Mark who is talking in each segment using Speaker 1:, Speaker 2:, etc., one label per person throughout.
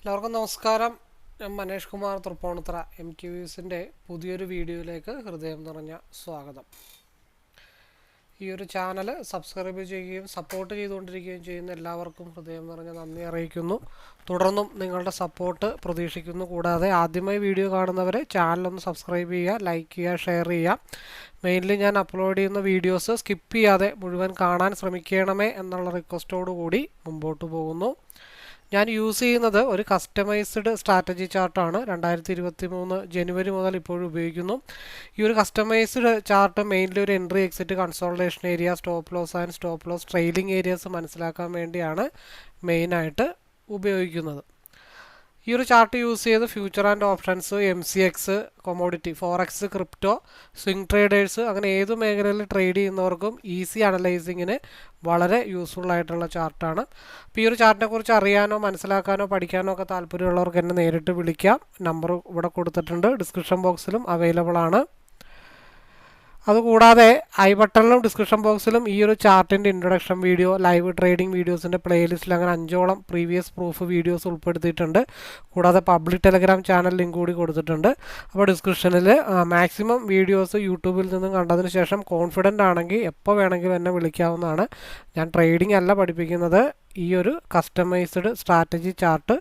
Speaker 1: എല്ലാവർക്കും നമസ്കാരം. ഞാൻ മനേഷ് കുമാർ തൃപ്പൂണിത്തുറ MTVസിൻ്റെ പുതിയൊരു വീഡിയോയിലേക്ക് ഹൃദയം നിറഞ്ഞ സ്വാഗതം. ഈ ഒരു ചാനൽ സബ്സ്ക്രൈബ് ചെയ്യുകയും സപ്പോർട്ട് ചെയ്തുകൊണ്ടിരിക്കുകയും ചെയ്യുന്ന എല്ലാവർക്കും ഹൃദയം നിറഞ്ഞ നന്ദി അറിയിക്കുന്നു. തുടർന്നും നിങ്ങളുടെ സപ്പോർട്ട് പ്രതീക്ഷിക്കുന്നു. കൂടാതെ ആദ്യമായി വീഡിയോ കാണുന്നവരെ ചാനലൊന്ന് സബ്സ്ക്രൈബ് ചെയ്യുക, ലൈക്ക് ചെയ്യുക, ഷെയർ ചെയ്യുക. മെയിൻലി ഞാൻ അപ്ലോഡ് ചെയ്യുന്ന വീഡിയോസ് സ്കിപ്പ് ചെയ്യാതെ മുഴുവൻ കാണാൻ ശ്രമിക്കണമേ എന്നുള്ള റിക്വസ്റ്റോടു കൂടി മുമ്പോട്ട് പോകുന്നു. ഞാൻ യൂസ് ചെയ്യുന്നത് ഒരു കസ്റ്റമൈസ്ഡ് സ്ട്രാറ്റജി ചാർട്ടാണ്. 2023 ജനുവരി മുതൽ ഇപ്പോഴും ഉപയോഗിക്കുന്നു. ഈ ഒരു കസ്റ്റമൈസ്ഡ് ചാർട്ട് മെയിൻലി ഒരു entry, exit, consultation area, stop loss and stop loss trailing areas മനസ്സിലാക്കാൻ വേണ്ടിയാണ് മെയിനായിട്ട് ഉപയോഗിക്കുന്നത്. ഈ ഒരു ചാർട്ട് യൂസ് ചെയ്ത് future and options, MCX, commodity, forex, crypto, swing traders അങ്ങനെ ഏത് മേഖലയിൽ ട്രേഡ് ചെയ്യുന്നവർക്കും ഈസി അനലൈസിങ്ങിന് വളരെ യൂസ്ഫുൾ ആയിട്ടുള്ള ചാർട്ടാണ്. അപ്പോൾ ഈ ഒരു ചാർട്ടിനെ കുറിച്ച് അറിയാനോ മനസ്സിലാക്കാനോ പഠിക്കാനോ ഒക്കെ താല്പര്യമുള്ളവർക്ക് എന്നെ നേരിട്ട് വിളിക്കാം. നമ്പർ ഇവിടെ കൊടുത്തിട്ടുണ്ട്, ഡിസ്ക്രിപ്ഷൻ ബോക്സിലും അവൈലബിൾ ആണ്. അതുകൂടാതെ ഐ ബട്ടണിലും ഡിസ്ക്രിപ്ഷൻ ബോക്സിലും ഈ ഒരു ചാർട്ടിൻ്റെ ഇൻട്രൊഡക്ഷൻ വീഡിയോ, ലൈവ് ട്രേഡിംഗ് വീഡിയോസിൻ്റെ പ്ലേലിസ്റ്റിൽ അങ്ങനെ 5ഓളം പ്രീവിയസ് പ്രൂഫ് വീഡിയോസ് ഉൾപ്പെടുത്തിയിട്ടുണ്ട്. കൂടാതെ പബ്ലിക് ടെലഗ്രാം ചാനൽ ലിങ്ക് കൂടി കൊടുത്തിട്ടുണ്ട്. അപ്പോൾ ഡിസ്ക്രിപ്ഷനിൽ മാക്സിമം വീഡിയോസ് യൂട്യൂബിൽ നിന്നും കണ്ടതിന് ശേഷം കോൺഫിഡൻ്റ് ആണെങ്കിൽ എപ്പോൾ വേണമെങ്കിലും എന്നെ വിളിക്കാവുന്നതാണ്. ഞാൻ ട്രേഡിംഗ് അല്ല പഠിപ്പിക്കുന്നത്, ഈ ഒരു കസ്റ്റമൈസ്ഡ് സ്ട്രാറ്റജി ചാർട്ട്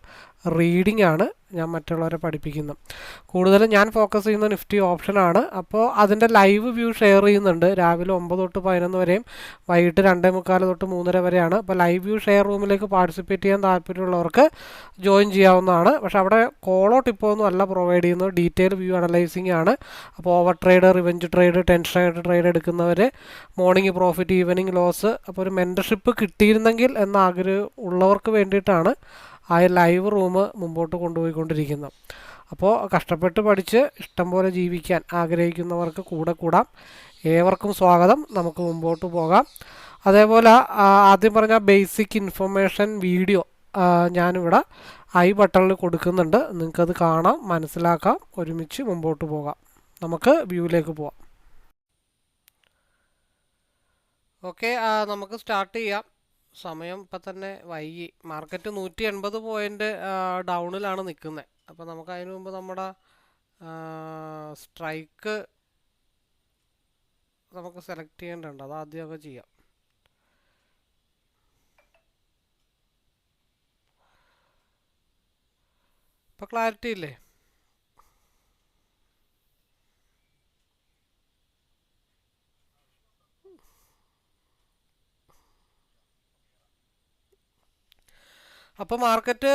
Speaker 1: റീഡിംഗ് ആണ് ഞാൻ മറ്റുള്ളവരെ പഠിപ്പിക്കുന്നത്. കൂടുതലും ഞാൻ ഫോക്കസ് ചെയ്യുന്ന നിഫ്റ്റി ഓപ്ഷനാണ്. അപ്പോൾ അതിൻ്റെ ലൈവ് വ്യൂ ഷെയർ ചെയ്യുന്നുണ്ട്. രാവിലെ 9 തൊട്ട് 11 വരെയും വൈകിട്ട് 2:45 തൊട്ട് 3:30 വരെയാണ്. അപ്പോൾ ലൈവ് വ്യൂ ഷെയർ റൂമിലേക്ക് പാർട്ടിസിപ്പേറ്റ് ചെയ്യാൻ താല്പര്യമുള്ളവർക്ക് ജോയിൻ ചെയ്യാവുന്നതാണ്. പക്ഷേ അവിടെ കോളോ ടിപ്പോ ഒന്നും അല്ല പ്രൊവൈഡ് ചെയ്യുന്നത്, ഡീറ്റെയിൽ വ്യൂ അനലൈസിങ് ആണ്. അപ്പോൾ over trade, revenge trade, tension ആയിട്ട് ട്രേഡ് എടുക്കുന്നവർ, മോർണിംഗ് പ്രോഫിറ്റ്, ഈവനിങ് ലോസ്, അപ്പോൾ ഒരു മെൻറ്റർഷിപ്പ് കിട്ടിയിരുന്നെങ്കിൽ എന്ന ആഗ്രഹം ഉള്ളവർക്ക് വേണ്ടിയിട്ടാണ് ആ ലൈവ് റൂം മുമ്പോട്ട് കൊണ്ടുപോയിക്കൊണ്ടിരിക്കുന്നത്. അപ്പോൾ കഷ്ടപ്പെട്ട് പഠിച്ച് ഇഷ്ടം പോലെ ജീവിക്കാൻ ആഗ്രഹിക്കുന്നവർക്ക് കൂടെ കൂടാം. ഏവർക്കും സ്വാഗതം. നമുക്ക് മുമ്പോട്ട് പോകാം. അതേപോലെ ആദ്യം പറഞ്ഞ ബേസിക് ഇൻഫർമേഷൻ വീഡിയോ ഞാനിവിടെ ഐ ബട്ടണിൽ കൊടുക്കുന്നുണ്ട്. നിങ്ങൾക്കത് കാണാം, മനസ്സിലാക്കാം, ഒരുമിച്ച് മുമ്പോട്ട് പോകാം. നമുക്ക് വ്യൂവിലേക്ക് പോകാം. ഓക്കെ, നമുക്ക് സ്റ്റാർട്ട് ചെയ്യാം. സമയം ഇപ്പം തന്നെ വൈകി. മാർക്കറ്റ് 180 പോയിൻ്റ് ഡൗണിലാണ് നിൽക്കുന്നത്. അപ്പോൾ നമുക്ക് അതിന് മുമ്പ് നമ്മുടെ സ്ട്രൈക്ക് നമുക്ക് സെലക്ട് ചെയ്യേണ്ടതുണ്ട്. അത് ആദ്യമൊക്കെ ചെയ്യാം. ഇപ്പോൾ ക്ലാരിറ്റി ഇല്ലേ? അപ്പോൾ മാർക്കറ്റ്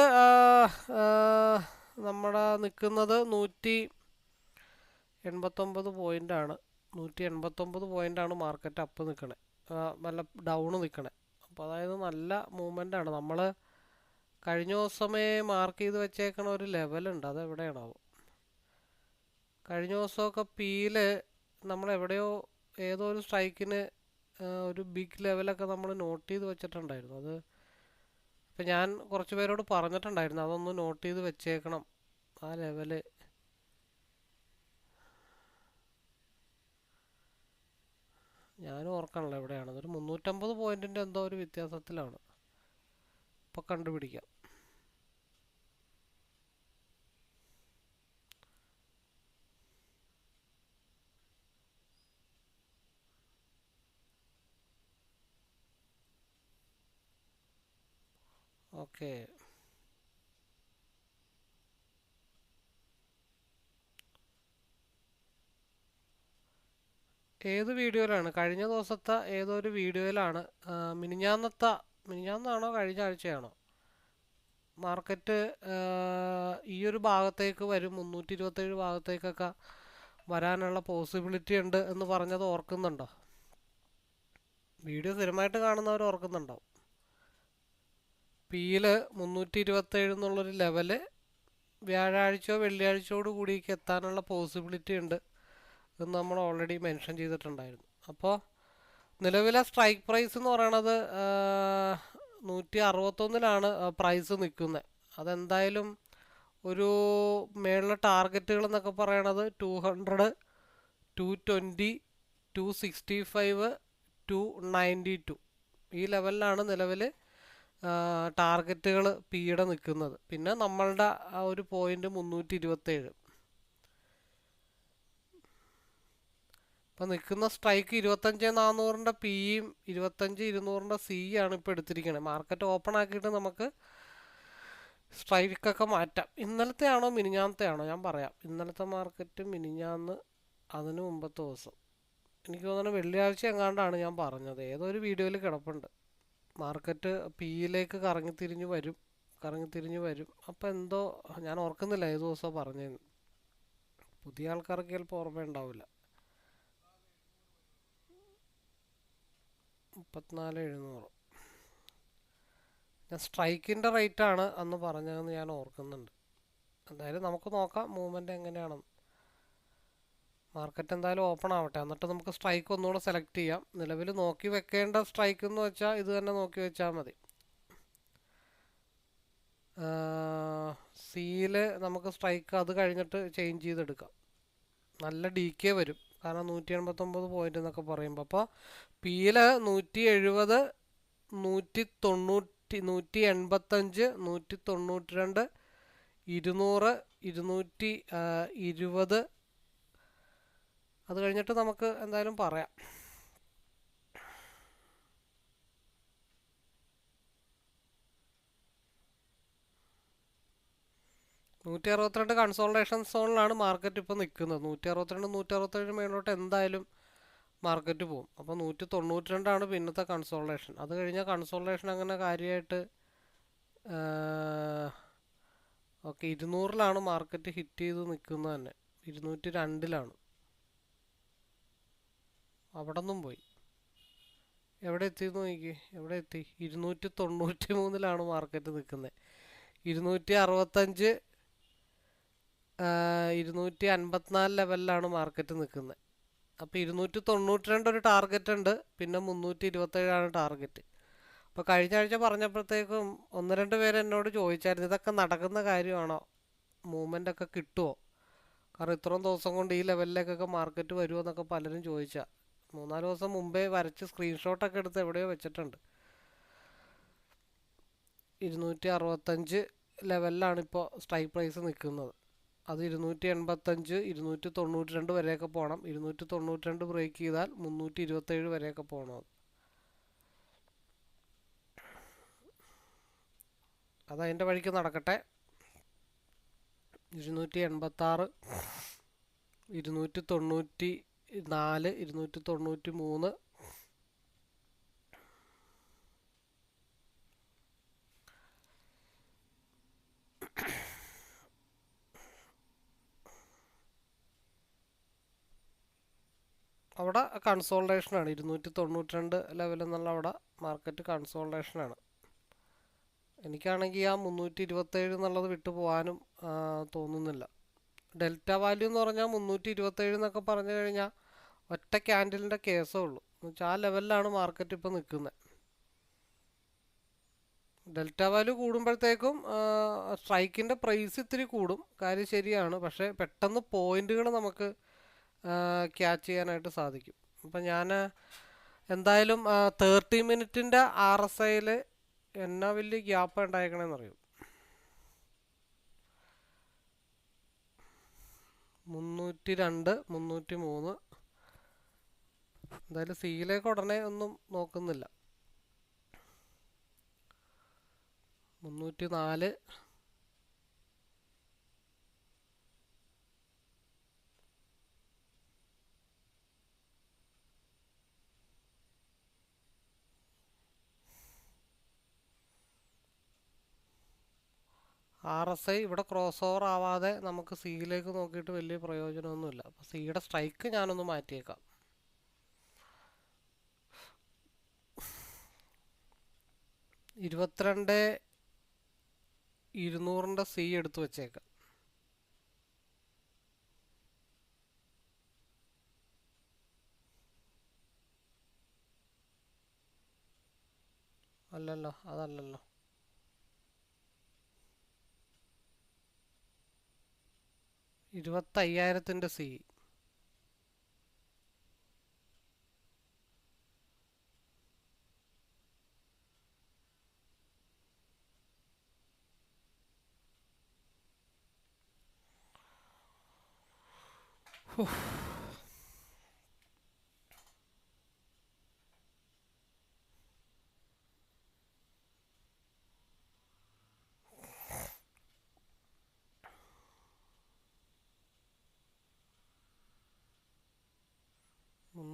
Speaker 1: നമ്മുടെ നിൽക്കുന്നത് 189 പോയിൻ്റാണ്. 189 പോയിൻ്റാണ് മാർക്കറ്റ് അപ്പ് നിൽക്കണേ, നല്ല ഡൗണ് നിൽക്കണേ. അപ്പോൾ അതായത് നല്ല മൂവ്മെൻ്റാണ്. നമ്മൾ കഴിഞ്ഞ ദിവസമേ മാർക്ക് ചെയ്ത് വെച്ചേക്കണ ഒരു ലെവലുണ്ട്, അത് എവിടെയാണാവും. കഴിഞ്ഞ ദിവസമൊക്കെ പീല് നമ്മളെവിടെയോ ഏതോ ഒരു സ്ട്രൈക്കിന് ഒരു ബിഗ് ലെവലൊക്കെ നമ്മൾ നോട്ട് ചെയ്ത് വെച്ചിട്ടുണ്ടായിരുന്നു. അത് ഇപ്പം ഞാൻ കുറച്ച് പേരോട് പറഞ്ഞിട്ടുണ്ടായിരുന്നു, അതൊന്ന് നോട്ട് ചെയ്ത് വെച്ചേക്കണം. ആ ലെവല് ഞാനും ഓർക്കണല്ലോ എവിടെയാണ്. ഒരു 350 പോയിൻറ്റിൻ്റെ എന്തോ ഒരു വ്യത്യാസത്തിലാണ്. ഇപ്പോൾ കണ്ടുപിടിക്കാം. ഓക്കെ, ഏത് വീഡിയോയിലാണ്? കഴിഞ്ഞ ദിവസത്തെ ഏതോ ഒരു വീഡിയോയിലാണ്, മിനിഞ്ഞാന്നാണോ കഴിഞ്ഞ ആഴ്ചയാണോ, മാർക്കറ്റ് ഈ ഒരു ഭാഗത്തേക്ക് വരും, 327 ഭാഗത്തേക്കൊക്കെ വരാനുള്ള പോസിബിലിറ്റി ഉണ്ട് എന്ന് പറഞ്ഞത് ഓർക്കുന്നുണ്ടോ? വീഡിയോ സ്ഥിരമായിട്ട് കാണുന്നവർ ഓർക്കുന്നുണ്ടോ? പിയില് 327 എന്നുള്ളൊരു ലെവല് വ്യാഴാഴ്ചയോ വെള്ളിയാഴ്ചയോട് കൂടിയൊക്കെ എത്താനുള്ള പോസിബിലിറ്റി ഉണ്ട് എന്ന് നമ്മൾ ഓൾറെഡി മെൻഷൻ ചെയ്തിട്ടുണ്ടായിരുന്നു. അപ്പോൾ നിലവിലെ സ്ട്രൈക്ക് പ്രൈസ് എന്ന് പറയണത് 161 പ്രൈസ് നിൽക്കുന്നത്. അതെന്തായാലും ഒരു മേളിലെ ടാർഗറ്റുകൾ എന്നൊക്കെ പറയണത് 200, 220, 265, 292 ഈ ലെവലിലാണ് നിലവിൽ ടാർഗറ്റുകൾ പിയുടെ നിൽക്കുന്നത്. പിന്നെ നമ്മളുടെ ആ ഒരു പോയിന്റ് 327. ഇപ്പം നിൽക്കുന്ന സ്ട്രൈക്ക് 25,400 പിയും 25,200 സിയാണ് ഇപ്പോൾ എടുത്തിരിക്കുന്നത്. മാർക്കറ്റ് ഓപ്പൺ ആക്കിയിട്ട് നമുക്ക് സ്ട്രൈക്കൊക്കെ മാറ്റാം. ഇന്നലത്തെ ആണോ മിനിഞ്ഞാന്നത്തെ ആണോ ഞാൻ പറയാം. ഇന്നലത്തെ മാർക്കറ്റ് മിനിഞ്ഞാന്ന്, അതിന് മുമ്പത്തെ ദിവസം, എനിക്ക് തോന്നുന്നു വെള്ളിയാഴ്ച എങ്ങാണ്ടാണ് ഞാൻ പറഞ്ഞത്. ഏതൊരു വീഡിയോയിൽ കിടപ്പുണ്ട്. മാർക്കറ്റ് പിയിലേക്ക് കറങ്ങിത്തിരിഞ്ഞ് വരും. അപ്പം എന്തോ ഞാൻ ഓർക്കുന്നില്ല ഏത് ദിവസമാണ് പറഞ്ഞതെന്ന്. പുതിയ ആൾക്കാർക്ക് ചിലപ്പോൾ ഓർമ്മയുണ്ടാവില്ല. 34,700 ഞാൻ സ്ട്രൈക്കിൻ്റെ റേറ്റാണ് അന്ന് പറഞ്ഞതെന്ന് ഞാൻ ഓർക്കുന്നുണ്ട്. എന്തായാലും നമുക്ക് നോക്കാം മൂവ്മെൻറ്റ് എങ്ങനെയാണെന്ന്. മാർക്കറ്റ് എന്തായാലും ഓപ്പൺ ആവട്ടെ, എന്നിട്ട് നമുക്ക് സ്ട്രൈക്ക് ഒന്നുകൂടെ സെലക്ട് ചെയ്യാം. നിലവിൽ നോക്കി വെക്കേണ്ട സ്ട്രൈക്ക് എന്ന് വെച്ചാൽ ഇത് തന്നെ നോക്കി വെച്ചാൽ മതി. സിയിൽ നമുക്ക് സ്ട്രൈക്ക് അത് കഴിഞ്ഞിട്ട് ചേഞ്ച് ചെയ്തെടുക്കാം. നല്ല ഡി കെ വരും, കാരണം 189 പോയിന്റ് എന്നൊക്കെ പറയുമ്പോൾ. അപ്പോൾ പിയിൽ 170, 190, 185, 192, 200, 220, അത് കഴിഞ്ഞിട്ട് നമുക്ക് എന്തായാലും പറയാം. നൂറ്റി 162 കൺസോൾട്ടേഷൻ സോണിലാണ് മാർക്കറ്റ് ഇപ്പോൾ നിൽക്കുന്നത്. 162, 167 മേലോട്ട് എന്തായാലും മാർക്കറ്റ് പോകും. അപ്പോൾ 192 പിന്നത്തെ കൺസോൾട്ടേഷൻ. അത് കഴിഞ്ഞാൽ കൺസോൾട്ടേഷൻ അങ്ങനെ കാര്യമായിട്ട് ഓക്കെ 200 മാർക്കറ്റ് ഹിറ്റ് ചെയ്ത് നിൽക്കുന്നത് തന്നെ. 202 അവിടെ നിന്നും പോയി. എവിടെ എത്തിയെന്ന് നോക്കി, എവിടെ എത്തി? 293 മാർക്കറ്റ് നിൽക്കുന്നത്. 265, 254 ലെവലിലാണ് മാർക്കറ്റ് നിൽക്കുന്നത്. അപ്പോൾ 292 ഒരു ടാർഗറ്റ് ഉണ്ട്, പിന്നെ 327 ടാർഗറ്റ്. അപ്പോൾ കഴിഞ്ഞ ആഴ്ച പറഞ്ഞപ്പോഴത്തേക്കും 1-2 പേര് എന്നോട് ചോദിച്ചായിരുന്നു ഇതൊക്കെ നടക്കുന്ന കാര്യമാണോ, മൂവ്മെൻ്റ് ഒക്കെ കിട്ടുമോ, കാരണം ഇത്രയും ദിവസം കൊണ്ട് ഈ ലെവലിലേക്കൊക്കെ മാർക്കറ്റ് വരുമോ എന്നൊക്കെ പലരും ചോദിച്ചാൽ. 3-4 ദിവസം മുമ്പേ വരച്ച് സ്ക്രീൻഷോട്ടൊക്കെ എടുത്ത് എവിടെയോ വെച്ചിട്ടുണ്ട്. 265 ലെവലിലാണ് ഇപ്പോൾ സ്ട്രൈക്ക് പ്രൈസ് നിൽക്കുന്നത്. അത് 285, 292 വരെയൊക്കെ പോകണം. 292 ബ്രേക്ക് ചെയ്താൽ 327 വരെയൊക്കെ പോകണം. അതതിൻ്റെ വഴിക്ക് നടക്കട്ടെ. 286, 294, 293, അവിടെ കൺസോൾട്ടേഷനാണ്. 292 ലെവൽ എന്നുള്ള അവിടെ മാർക്കറ്റ് കൺസോൾട്ടേഷനാണ്. എനിക്കാണെങ്കിൽ ആ 327 എന്നുള്ളത് വിട്ടു പോകാനും തോന്നുന്നില്ല. ഡെൽറ്റ വാല്യൂ എന്ന് പറഞ്ഞാൽ 327 എന്നൊക്കെ പറഞ്ഞു കഴിഞ്ഞാൽ ഒറ്റ ക്യാൻഡിലിൻ്റെ കേസേ ഉള്ളൂ. എന്നുവെച്ചാൽ ആ ലെവലിലാണ് മാർക്കറ്റ് ഇപ്പോൾ നിൽക്കുന്നത്. ഡെൽറ്റ വാല്യൂ കൂടുമ്പോഴത്തേക്കും സ്ട്രൈക്കിൻ്റെ പ്രൈസ് ഇത്തിരി കൂടും, കാര്യം ശരിയാണ്. പക്ഷേ പെട്ടെന്ന് പോയിന്റുകൾ നമുക്ക് ക്യാച്ച് ചെയ്യാനായിട്ട് സാധിക്കും. അപ്പം ഞാൻ എന്തായാലും 30 മിനിറ്റിൻ്റെ RSIയിൽ എന്നാ വലിയ ഗ്യാപ്പ് ഉണ്ടായേക്കണേന്നറിയും. 302, 303. എന്തായാലും സിയിലേക്ക് ഉടനെ ഒന്നും നോക്കുന്നില്ല. 304, RSI ഇവിടെ ക്രോസ് ഓവർ ആവാതെ നമുക്ക് സിയിലേക്ക് നോക്കിയിട്ട് വലിയ പ്രയോജനമൊന്നുമില്ല. അപ്പോൾ സിയുടെ സ്ട്രൈക്ക് ഞാനൊന്ന് മാറ്റിയേക്കാം. 22,200 സി എടുത്ത് വെച്ചേക്കാം. അല്ലല്ലോ, അതല്ലല്ലോ. 25,000 സി.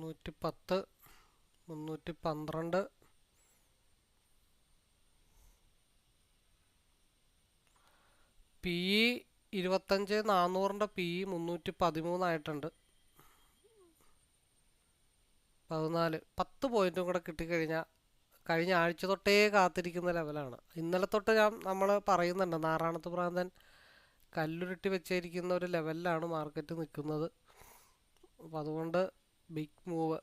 Speaker 1: 310, 312, PE 25-400 PE 313 14 10 പോയിന്റും കൂടെ കിട്ടിക്കഴിഞ്ഞാൽ കഴിഞ്ഞ ആഴ്ച തൊട്ടേ കാത്തിരിക്കുന്ന ലെവലാണ്. ഇന്നലെ തൊട്ട് നമ്മൾ പറയുന്നുണ്ട് നാറാണത്ത് ഭ്രാന്തൻ കല്ലുരുട്ടി വെച്ചിരിക്കുന്ന ഒരു ലെവലിലാണ് മാർക്കറ്റ് നിൽക്കുന്നത്. അപ്പോൾ അതുകൊണ്ട് ബിഗ് മൂവ്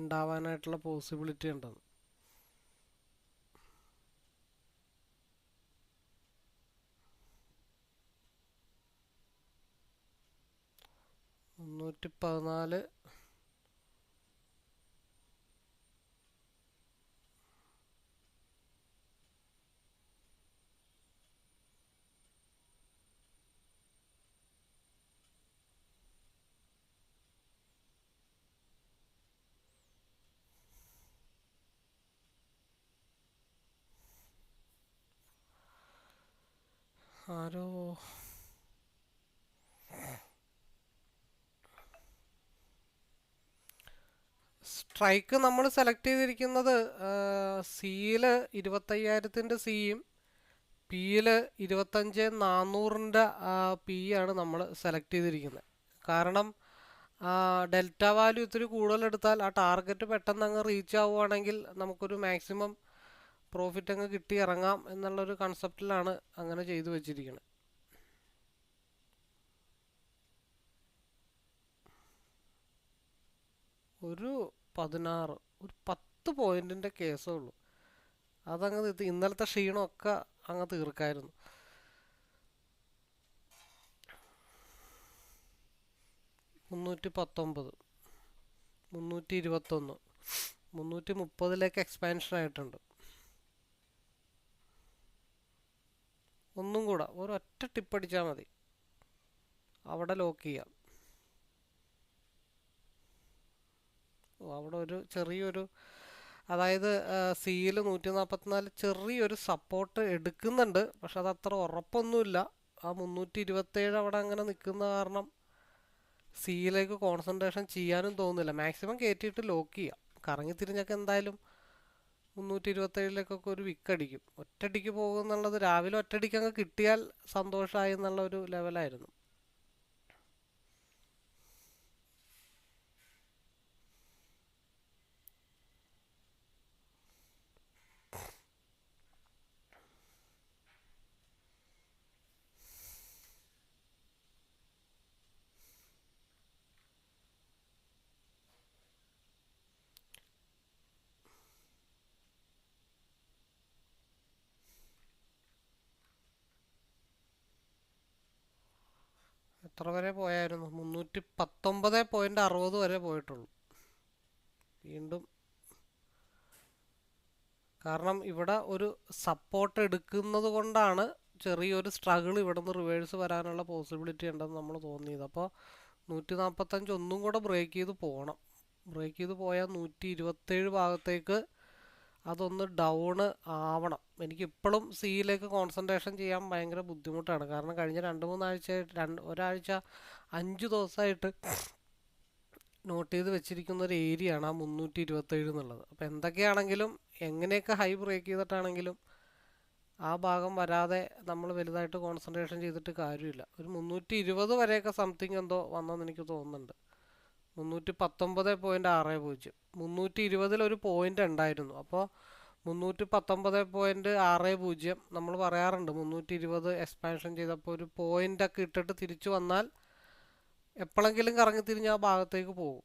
Speaker 1: ഉണ്ടാവാനായിട്ടുള്ള പോസിബിലിറ്റി ഉണ്ടെന്ന്. മുന്നൂറ്റി 14, ആരോ സ്ട്രൈക്ക് നമ്മൾ സെലക്ട് ചെയ്തിരിക്കുന്നത് സിയില് 25,000 സിയും പിയില് 25,400 പി ആണ് നമ്മൾ സെലക്ട് ചെയ്തിരിക്കുന്നത്. കാരണം ഡെൽറ്റ വാല്യൂ ഇത്തിരി കൂടുതലെടുത്താൽ ആ ടാർഗറ്റ് പെട്ടെന്ന് അങ്ങ് റീച്ച് ആവുകയാണെങ്കിൽ നമുക്കൊരു മാക്സിമം പ്രോഫിറ്റ് അങ്ങ് കിട്ടി ഇറങ്ങാം എന്നുള്ളൊരു കൺസെപ്റ്റിലാണ് അങ്ങനെ ചെയ്തു വെച്ചിരിക്കുന്നത്. ഒരു 16, ഒരു 10 പോയിന്റിന്റെ കേസേ ഉള്ളൂ. അതങ്ങ് ഇന്നലത്തെ ക്ഷീണമൊക്കെ അങ്ങ് തീർക്കായിരുന്നു. 319, 321, 330 എക്സ്പാൻഷൻ ആയിട്ടുണ്ട്. ഒന്നും കൂടെ ഒരൊറ്റ ടിപ്പ് അടിച്ചാൽ മതി, അവിടെ ലോക്ക് ചെയ്യാം. അവിടെ ഒരു ചെറിയൊരു, അതായത് സിയിൽ 144 ചെറിയൊരു സപ്പോർട്ട് എടുക്കുന്നുണ്ട്. പക്ഷെ അത് അത്ര ഉറപ്പൊന്നുമില്ല. ആ 327 അവിടെ അങ്ങനെ നിൽക്കുന്ന കാരണം സിയിലേക്ക് കോൺസെൻട്രേഷൻ ചെയ്യാനും തോന്നുന്നില്ല. മാക്സിമം കയറ്റിയിട്ട് ലോക്ക് ചെയ്യാം. കറങ്ങി തിരിഞ്ഞൊക്കെ എന്തായാലും 327 ഒരു വിക്കടിക്കും. ഒറ്റടിക്ക് പോകുന്നുള്ളത് രാവിലെ ഒറ്റടിക്ക് അങ്ങ് കിട്ടിയാൽ സന്തോഷമായി എന്നുള്ള ഒരു ലെവലായിരുന്നു. എത്ര വരെ പോയായിരുന്നു? 319.60 വരെ പോയിട്ടുള്ളൂ. വീണ്ടും കാരണം ഇവിടെ ഒരു സപ്പോർട്ട് എടുക്കുന്നത് കൊണ്ടാണ് ചെറിയൊരു സ്ട്രഗിൾ ഇവിടെ നിന്ന് റിവേഴ്സ് വരാനുള്ള പോസിബിലിറ്റി ഉണ്ടെന്ന് നമ്മൾ തോന്നിയത്. അപ്പോൾ 145 ഒന്നും കൂടെ ബ്രേക്ക് ചെയ്ത് പോകണം. ബ്രേക്ക് ചെയ്ത് പോയാൽ 127 ഭാഗത്തേക്ക് അതൊന്ന് ഡൗണ് ആവണം. എനിക്കിപ്പോഴും സിയിലേക്ക് കോൺസെൻട്രേഷൻ ചെയ്യാൻ ഭയങ്കര ബുദ്ധിമുട്ടാണ്. കാരണം കഴിഞ്ഞ 2-3 ആഴ്ചയായിട്ട്, ഒരാഴ്ച 5 ദിവസമായിട്ട് നോട്ട് ചെയ്ത് വെച്ചിരിക്കുന്ന ഒരു ഏരിയ ആണ് ആ 327 എന്നുള്ളത്. അപ്പോൾ എന്തൊക്കെയാണെങ്കിലും എങ്ങനെയൊക്കെ ഹൈ ബ്രേക്ക് ചെയ്തിട്ടാണെങ്കിലും ആ ഭാഗം വരാതെ നമ്മൾ വലുതായിട്ട് കോൺസെൻട്രേഷൻ ചെയ്തിട്ട് കാര്യമില്ല. ഒരു 320 വരെയൊക്കെ സംതിങ് എന്തോ വന്നെന്ന് എനിക്ക് തോന്നുന്നുണ്ട്. 319.60, 320 ഒരു പോയിന്റ് ഉണ്ടായിരുന്നു. അപ്പോൾ 319.60 നമ്മൾ പറയാറുണ്ട് 320 എക്സ്പാൻഷൻ ചെയ്തപ്പോൾ ഒരു പോയിന്റ് ഒക്കെ ഇട്ടിട്ട് തിരിച്ചു വന്നാൽ എപ്പോഴെങ്കിലും കറങ്ങി തിരിഞ്ഞ് ആ ഭാഗത്തേക്ക് പോകും.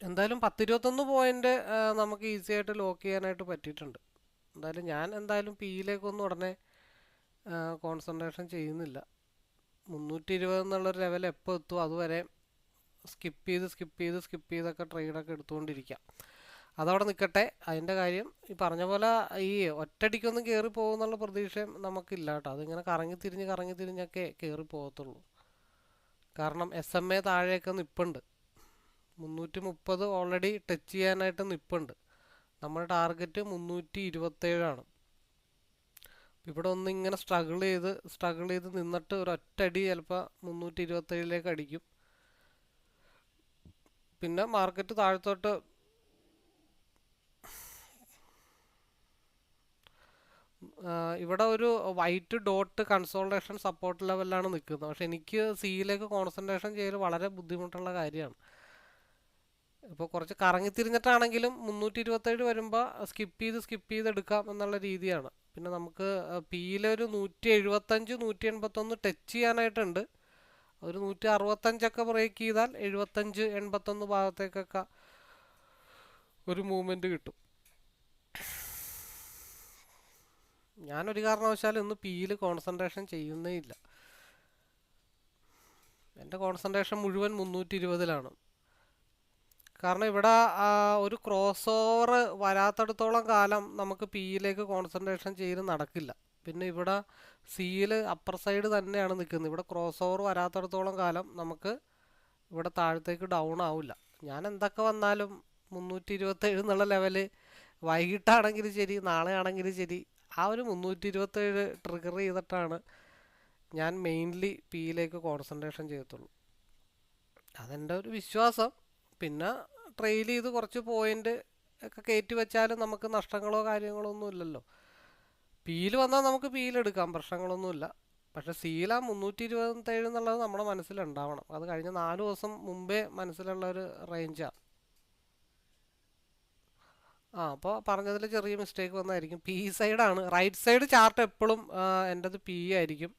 Speaker 1: എന്തായാലും 10-21 പോയിന്റ് നമുക്ക് ഈസി ആയിട്ട് ലോക്ക് ചെയ്യാനായിട്ട് പറ്റിയിട്ടുണ്ട്. എന്തായാലും ഞാൻ എന്തായാലും പിയിലേക്കൊന്നും ഉടനെ കോൺസെൻട്രേഷൻ ചെയ്യുന്നില്ല. 320 എന്നുള്ളൊരു ലെവൽ എപ്പോൾ എത്തും അതുവരെ സ്കിപ്പ് ചെയ്തൊക്കെ ട്രേഡൊക്കെ എടുത്തുകൊണ്ടിരിക്കാം. അതവിടെ നിൽക്കട്ടെ. അതിൻ്റെ കാര്യം ഈ പറഞ്ഞ പോലെ ഈ ഒറ്റയടിക്കൊന്നും കയറി പോകുന്നുള്ള പ്രതീക്ഷയും നമുക്കില്ല കേട്ടോ. അതിങ്ങനെ കറങ്ങി തിരിഞ്ഞൊക്കെ കയറി പോകത്തുള്ളൂ. കാരണം SMA താഴെയൊക്കെ നിൽപ്പുണ്ട്. 330 ഓൾറെഡി ടച്ച് ചെയ്യാനായിട്ട് നിൽപ്പുണ്ട്. നമ്മുടെ ടാർഗറ്റ് 327ആണ്. ഇവിടെ ഒന്ന് ഇങ്ങനെ സ്ട്രഗിൾ ചെയ്ത് നിന്നിട്ട് ഒരു ഒറ്റടി ചിലപ്പോൾ 327ലേക്ക് അടിക്കും. പിന്നെ മാർക്കറ്റ് താഴത്തോട്ട് ഇവിടെ ഒരു വൈറ്റ് ഡോട്ട് കൺസോൾട്ടേഷൻ സപ്പോർട്ട് ലെവലിലാണ് നിൽക്കുന്നത്. പക്ഷെ എനിക്ക് സിയിലേക്ക് കോൺസെൻട്രേഷൻ ചെയ്യൽ വളരെ ബുദ്ധിമുട്ടുള്ള കാര്യമാണ്. ഇപ്പോൾ കുറച്ച് കറങ്ങിത്തിരിഞ്ഞിട്ടാണെങ്കിലും 327 വരുമ്പോൾ സ്കിപ്പ് ചെയ്ത് എടുക്കാം എന്നുള്ള രീതിയാണ്. പിന്നെ നമുക്ക് പിയിലൊരു 175 181 ടച്ച് ചെയ്യാനായിട്ടുണ്ട്. ഒരു 165ഒക്കെ ബ്രേക്ക് ചെയ്താൽ 75 81 ഭാഗത്തേക്കൊക്കെ ഒരു മൂവ്മെൻറ്റ് കിട്ടും. ഞാനൊരു കാരണവശാലും ഇന്ന് പിയിൽ കോൺസെൻട്രേഷൻ ചെയ്യുന്നേ ഇല്ല. എൻ്റെ കോൺസെൻട്രേഷൻ മുഴുവൻ 320ലാണ്. കാരണം ഇവിടെ ഒരു ക്രോസ് ഓവർ വരാത്തടത്തോളം കാലം നമുക്ക് പിയിലേക്ക് കോൺസെൻട്രേഷൻ ചെയ്ത് നടക്കില്ല. പിന്നെ ഇവിടെ സിയിൽ അപ്പർ സൈഡ് തന്നെയാണ് നിൽക്കുന്നത്. ഇവിടെ ക്രോസ് ഓവർ വരാത്തടത്തോളം കാലം നമുക്ക് ഇവിടെ താഴത്തേക്ക് ഡൗൺ ആവില്ല. ഞാൻ എന്തൊക്കെ വന്നാലും 327 എന്നുള്ള ലെവല് വൈകിട്ടാണെങ്കിലും ശരി നാളെ ആണെങ്കിലും ശരി ആ ഒരു 327 ട്രിഗർ ചെയ്തിട്ടാണ് ഞാൻ മെയിൻലി പിയിലേക്ക് കോൺസെൻട്രേഷൻ ചെയ്യത്തുള്ളൂ. അതെൻ്റെ ഒരു വിശ്വാസം. പിന്നെ ട്രെയിൽ ചെയ്ത് കുറച്ച് പോയിന്റ് ഒക്കെ കയറ്റി വെച്ചാലും നമുക്ക് നഷ്ടങ്ങളോ കാര്യങ്ങളോ ഒന്നും ഇല്ലല്ലോ. പിയിൽ വന്നാൽ നമുക്ക് പിയിലെടുക്കാം, പ്രശ്നങ്ങളൊന്നുമില്ല. പക്ഷെ സിയിലാ 327 എന്നുള്ളത് നമ്മുടെ മനസ്സിലുണ്ടാവണം. അത് കഴിഞ്ഞ 4 ദിവസം മുമ്പേ മനസ്സിലുള്ള ഒരു റേഞ്ചാണ്. അപ്പോൾ പറഞ്ഞതിൽ ചെറിയ മിസ്റ്റേക്ക് വന്നായിരിക്കും. പി സൈഡാണ്. റൈറ്റ് സൈഡ് ചാർട്ട് എപ്പോഴും എൻ്റെത് പി ആയിരിക്കും,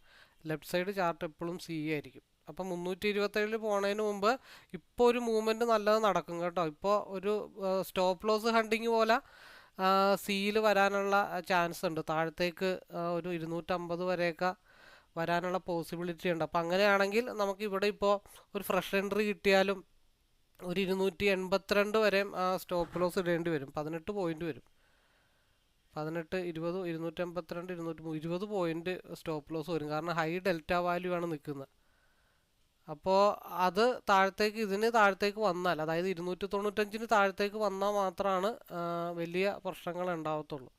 Speaker 1: ലെഫ്റ്റ് സൈഡ് ചാർട്ട് എപ്പോഴും സി ആയിരിക്കും. അപ്പം 327 പോണതിന് മുമ്പ് ഇപ്പോൾ ഒരു മൂവ്മെൻറ്റ് നല്ലത് നടക്കും കേട്ടോ. ഇപ്പോൾ ഒരു സ്റ്റോപ്പ് ലോസ് ഹണ്ടിങ് പോലെ സിയിൽ വരാനുള്ള ചാൻസ് ഉണ്ട്. താഴത്തേക്ക് ഒരു 250 വരെയൊക്കെ വരാനുള്ള പോസിബിലിറ്റി ഉണ്ട്. അപ്പം അങ്ങനെയാണെങ്കിൽ നമുക്ക് ഇവിടെ ഇപ്പോൾ ഒരു ഫ്രഷ് എൻട്രി കിട്ടിയാലും ഒരു 282 വരെ സ്റ്റോപ്പ് ലോസ് ഇടേണ്ടി വരും. 18 പോയിന്റ് വരും. 18 20 282 220 പോയിന്റ് സ്റ്റോപ്പ് ലോസ് വരും. കാരണം ഹൈ ഡെൽറ്റ വാല്യൂ ആണ് നിൽക്കുന്നത്. അപ്പോൾ അത് ഇതിന് താഴത്തേക്ക് വന്നാൽ, അതായത് 295 താഴത്തേക്ക് വന്നാൽ മാത്രമാണ് വലിയ പ്രശ്നങ്ങൾ ഉണ്ടാവത്തുള്ളൂ.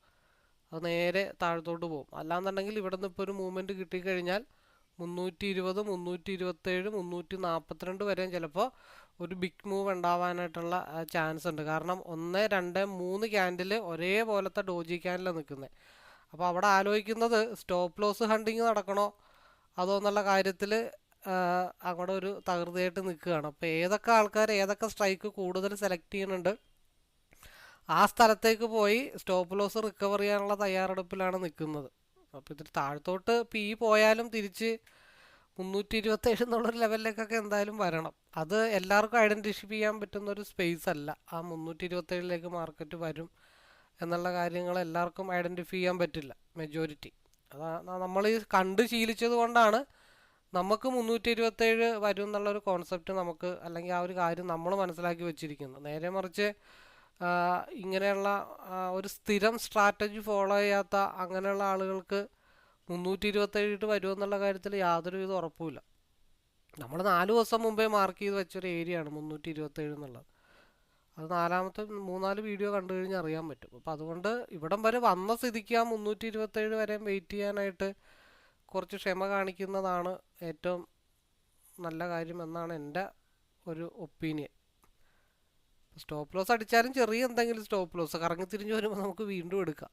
Speaker 1: അത് നേരെ താഴത്തോട്ട് പോകും. അല്ലാന്നുണ്ടെങ്കിൽ ഇവിടെ നിന്ന് ഇപ്പോൾ ഒരു മൂവ്മെൻറ്റ് കിട്ടിക്കഴിഞ്ഞാൽ 320 327 342 വരെയും ചിലപ്പോൾ ഒരു ബിഗ് മൂവ് ഉണ്ടാവാനായിട്ടുള്ള ചാൻസ് ഉണ്ട്. കാരണം 1 2 3 ക്യാൻഡിൽ ഒരേപോലത്തെ ഡോജി ക്യാൻഡിലാണ് നിൽക്കുന്നത്. അപ്പോൾ അവിടെ ആലോചിക്കുന്നത് സ്റ്റോപ്പ് ലോസ് ഹണ്ടിങ് നടക്കണോ അതോ എന്നുള്ള കാര്യത്തിൽ അങ്ങോട്ട് ഒരു തകൃതിയായിട്ട് നിൽക്കുകയാണ്. അപ്പോൾ ഏതൊക്കെ ആൾക്കാർ ഏതൊക്കെ സ്ട്രൈക്ക് കൂടുതൽ സെലക്ട് ചെയ്യുന്നുണ്ട് ആ സ്ഥലത്തേക്ക് പോയി സ്റ്റോപ്പ് ലോസ് റിക്കവർ ചെയ്യാനുള്ള തയ്യാറെടുപ്പിലാണ് നിൽക്കുന്നത്. അപ്പോൾ ഇതിൽ താഴത്തോട്ട് പി പോയാലും തിരിച്ച് 327 എന്നുള്ളൊരു ലെവലിലേക്കൊക്കെ എന്തായാലും വരണം. അത് എല്ലാവർക്കും ഐഡൻറ്റിഫൈ ചെയ്യാൻ പറ്റുന്ന ഒരു സ്പേസ് അല്ല. ആ 327ലേക്ക് മാർക്കറ്റ് വരും എന്നുള്ള കാര്യങ്ങൾ എല്ലാവർക്കും ഐഡൻറ്റിഫൈ ചെയ്യാൻ പറ്റില്ല, മെജോറിറ്റി. അതാ നമ്മൾ ഈ കണ്ട് ശീലിച്ചത് കൊണ്ടാണ് നമുക്ക് 327 വരും എന്നുള്ളൊരു കോൺസെപ്റ്റ് നമുക്ക്, അല്ലെങ്കിൽ ആ ഒരു കാര്യം നമ്മൾ മനസ്സിലാക്കി വെച്ചിരിക്കുന്നത്. നേരെ മറിച്ച് ഇങ്ങനെയുള്ള ഒരു സ്ഥിരം സ്ട്രാറ്റജി ഫോളോ ചെയ്യാത്ത അങ്ങനെയുള്ള ആളുകൾക്ക് 327 വരുമെന്നുള്ള കാര്യത്തിൽ യാതൊരുവിധ ഉറപ്പുമില്ല. നമ്മൾ 4 ദിവസം മുമ്പേ മാർക്ക് ചെയ്ത് വെച്ചൊരു ഏരിയയാണ് 327 എന്നുള്ളത്. അത് 3-4 വീഡിയോ കണ്ടു കഴിഞ്ഞാൽ അറിയാൻ പറ്റും. അപ്പോൾ അതുകൊണ്ട് ഇവിടം വരെ വന്ന സ്ഥിതിക്ക് ആ 327 വരെയും വെയിറ്റ് ചെയ്യാനായിട്ട് കുറച്ച് ക്ഷമ കാണിക്കുന്നതാണ് ഏറ്റവും നല്ല കാര്യം എന്നാണ് എൻ്റെ ഒരു ഒപ്പീനിയൻ. സ്റ്റോപ്പ് ലോസ് അടിച്ചാലും ചെറിയ എന്തെങ്കിലും സ്റ്റോപ്പ് ലോസ് കറങ്ങി തിരിഞ്ഞ് വരുമ്പോൾ നമുക്ക് വീണ്ടും എടുക്കാം.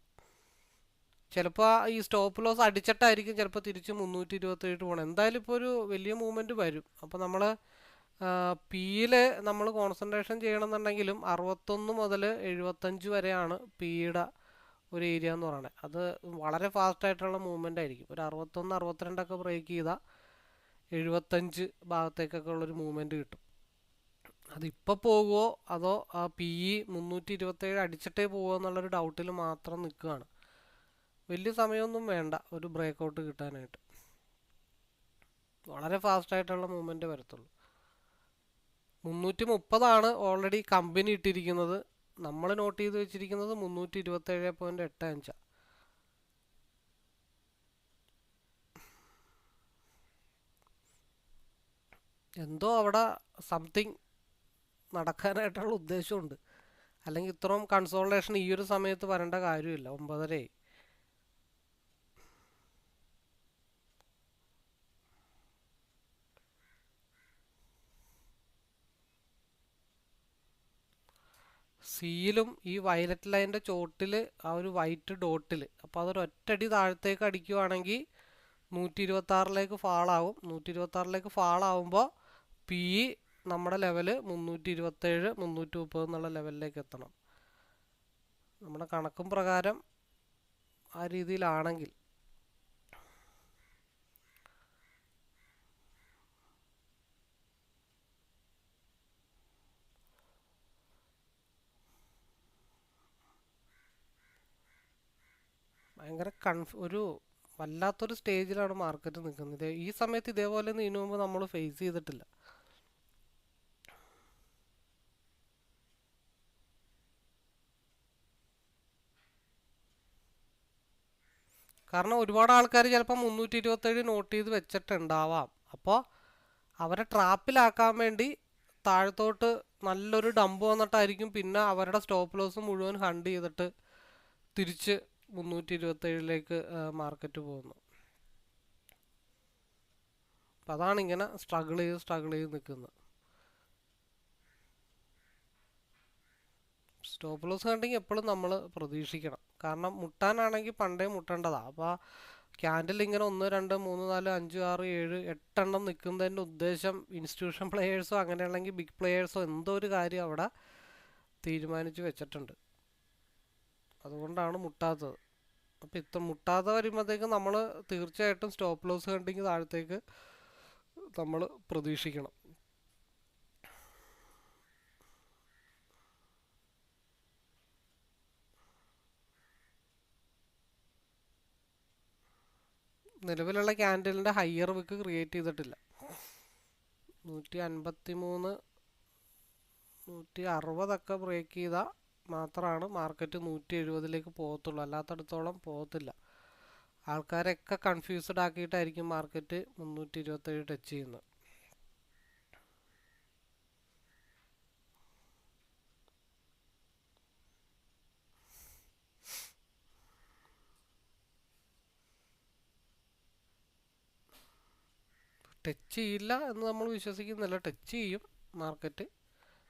Speaker 1: ചിലപ്പോൾ ഈ സ്റ്റോപ്പ് ലോസ് അടിച്ചിട്ടായിരിക്കും ചിലപ്പോൾ തിരിച്ച് 327 പോകണം. എന്തായാലും ഇപ്പോൾ ഒരു വലിയ മൂവ്മെൻറ്റ് വരും. അപ്പോൾ നമ്മൾ പിയിൽ നമ്മൾ കോൺസെൻട്രേഷൻ ചെയ്യണമെന്നുണ്ടെങ്കിലും 61 മുതൽ 75 വരെയാണ് പിയുടെ ഒരു ഏരിയ എന്ന് പറയുന്നത്. അത് വളരെ ഫാസ്റ്റായിട്ടുള്ള മൂവ്മെൻ്റ് ആയിരിക്കും. ഒരു 61 62 ബ്രേക്ക് ചെയ്താൽ 75 ഭാഗത്തേക്കൊക്കെ ഉള്ളൊരു മൂവ്മെൻറ്റ് കിട്ടും. അതിപ്പോൾ പോകുമോ അതോ ആ പി 327 അടിച്ചിട്ടേ പോകുമോ എന്നുള്ളൊരു ഡൗട്ടിൽ മാത്രം നിൽക്കുകയാണ്. വലിയ സമയമൊന്നും വേണ്ട ഒരു ബ്രേക്ക് ഔട്ട് കിട്ടാനായിട്ട്. വളരെ ഫാസ്റ്റായിട്ടുള്ള മൂവ്മെൻറ്റ് വരത്തുള്ളൂ. 330 ഓൾറെഡി കമ്പനി ഇട്ടിരിക്കുന്നത്. നമ്മൾ നോട്ട് ചെയ്ത് വെച്ചിരിക്കുന്നത് 327.85. എന്തോ അവിടെ സംതിങ് നടക്കാനായിട്ടുള്ള ഉദ്ദേശമുണ്ട്. അല്ലെങ്കിൽ ഇത്രയും കൺസോൾട്ടേഷൻ ഈ ഒരു സമയത്ത് വരേണ്ട കാര്യമില്ല. 9:30. സിയിലും ഈ വയലറ്റ് ലൈൻ്റെ ചോട്ടിൽ ആ ഒരു വൈറ്റ് ഡോട്ടിൽ, അപ്പോൾ അതൊരു ഒറ്റടി താഴത്തേക്ക് അടിക്കുവാണെങ്കിൽ 126 ഫാളാവും. 126 ഫാളാവുമ്പോൾ പി നമ്മുടെ ലെവല് 327 330 എന്നുള്ള ലെവലിലേക്ക് എത്തണം. നമ്മുടെ കണക്കും പ്രകാരം ആ രീതിയിലാണെങ്കിൽ ഭയങ്കര ഒരു വല്ലാത്തൊരു സ്റ്റേജിലാണ് മാർക്കറ്റ് നിൽക്കുന്നത്. ഈ സമയത്ത് ഇതേപോലെ ഇതിനു മുമ്പ് നമ്മൾ ഫേസ് ചെയ്തിട്ടില്ല. കാരണം ഒരുപാട് ആൾക്കാർ ചിലപ്പോൾ 327 നോട്ട് ചെയ്ത് വെച്ചിട്ടുണ്ടാവാം. അപ്പോൾ അവരെ ട്രാപ്പിലാക്കാൻ വേണ്ടി താഴത്തോട്ട് നല്ലൊരു ഡംപ് വന്നിട്ടായിരിക്കും പിന്നെ അവരുടെ സ്റ്റോപ്പ് ലോസ് മുഴുവൻ ഹണ്ട് ചെയ്തിട്ട് തിരിച്ച് 327 മാർക്കറ്റ് പോകുന്നു. അപ്പം അതാണ് ഇങ്ങനെ സ്ട്രഗിൾ ചെയ്ത് നിൽക്കുന്നത്. സ്റ്റോപ്പ് ലോസ് കണ്ടെങ്കിൽ എപ്പോഴും നമ്മൾ പ്രതീക്ഷിക്കണം. കാരണം മുട്ടാനാണെങ്കിൽ പണ്ടേ മുട്ടേണ്ടതാണ്. അപ്പോൾ ക്യാൻഡിൽ ഇങ്ങനെ 1 2 3 4 5 6 7 8 എണ്ണം നിൽക്കുന്നതിൻ്റെ ഉദ്ദേശം ഇൻസ്റ്റിറ്റ്യൂഷൻ പ്ലെയേഴ്സോ അങ്ങനെയുള്ളെങ്കിൽ ബിഗ് പ്ലെയേഴ്സോ എന്തോ ഒരു കാര്യം അവിടെ തീരുമാനിച്ച് വെച്ചിട്ടുണ്ട്. അതുകൊണ്ടാണ് മുട്ടാത്തത്. അപ്പോൾ ഇത്ര മുട്ടാതെ വരുമ്പോഴത്തേക്ക് നമ്മൾ തീർച്ചയായിട്ടും സ്റ്റോപ്പ് ലോസ് കണ്ടെങ്കിൽ താഴത്തേക്ക് നമ്മൾ പ്രതീക്ഷിക്കണം. നിലവിലുള്ള ക്യാൻഡലിൻ്റെ ഹയർ വിക്ക് ക്രിയേറ്റ് ചെയ്തിട്ടില്ല. 153 160 ബ്രേക്ക് ചെയ്താൽ മാത്രമാണ് മാർക്കറ്റ് 170 പോകത്തുള്ളൂ. അല്ലാത്തടത്തോളം പോകത്തില്ല. ആൾക്കാരൊക്കെ കൺഫ്യൂസ്ഡ് ആക്കിയിട്ടായിരിക്കും മാർക്കറ്റ് 327 ടച്ച് ചെയ്യുന്നത്. ടച്ച് ചെയ്യില്ല എന്ന് നമ്മൾ വിശ്വസിക്കുന്നില്ല. ടച്ച് ചെയ്യും മാർക്കറ്റ്.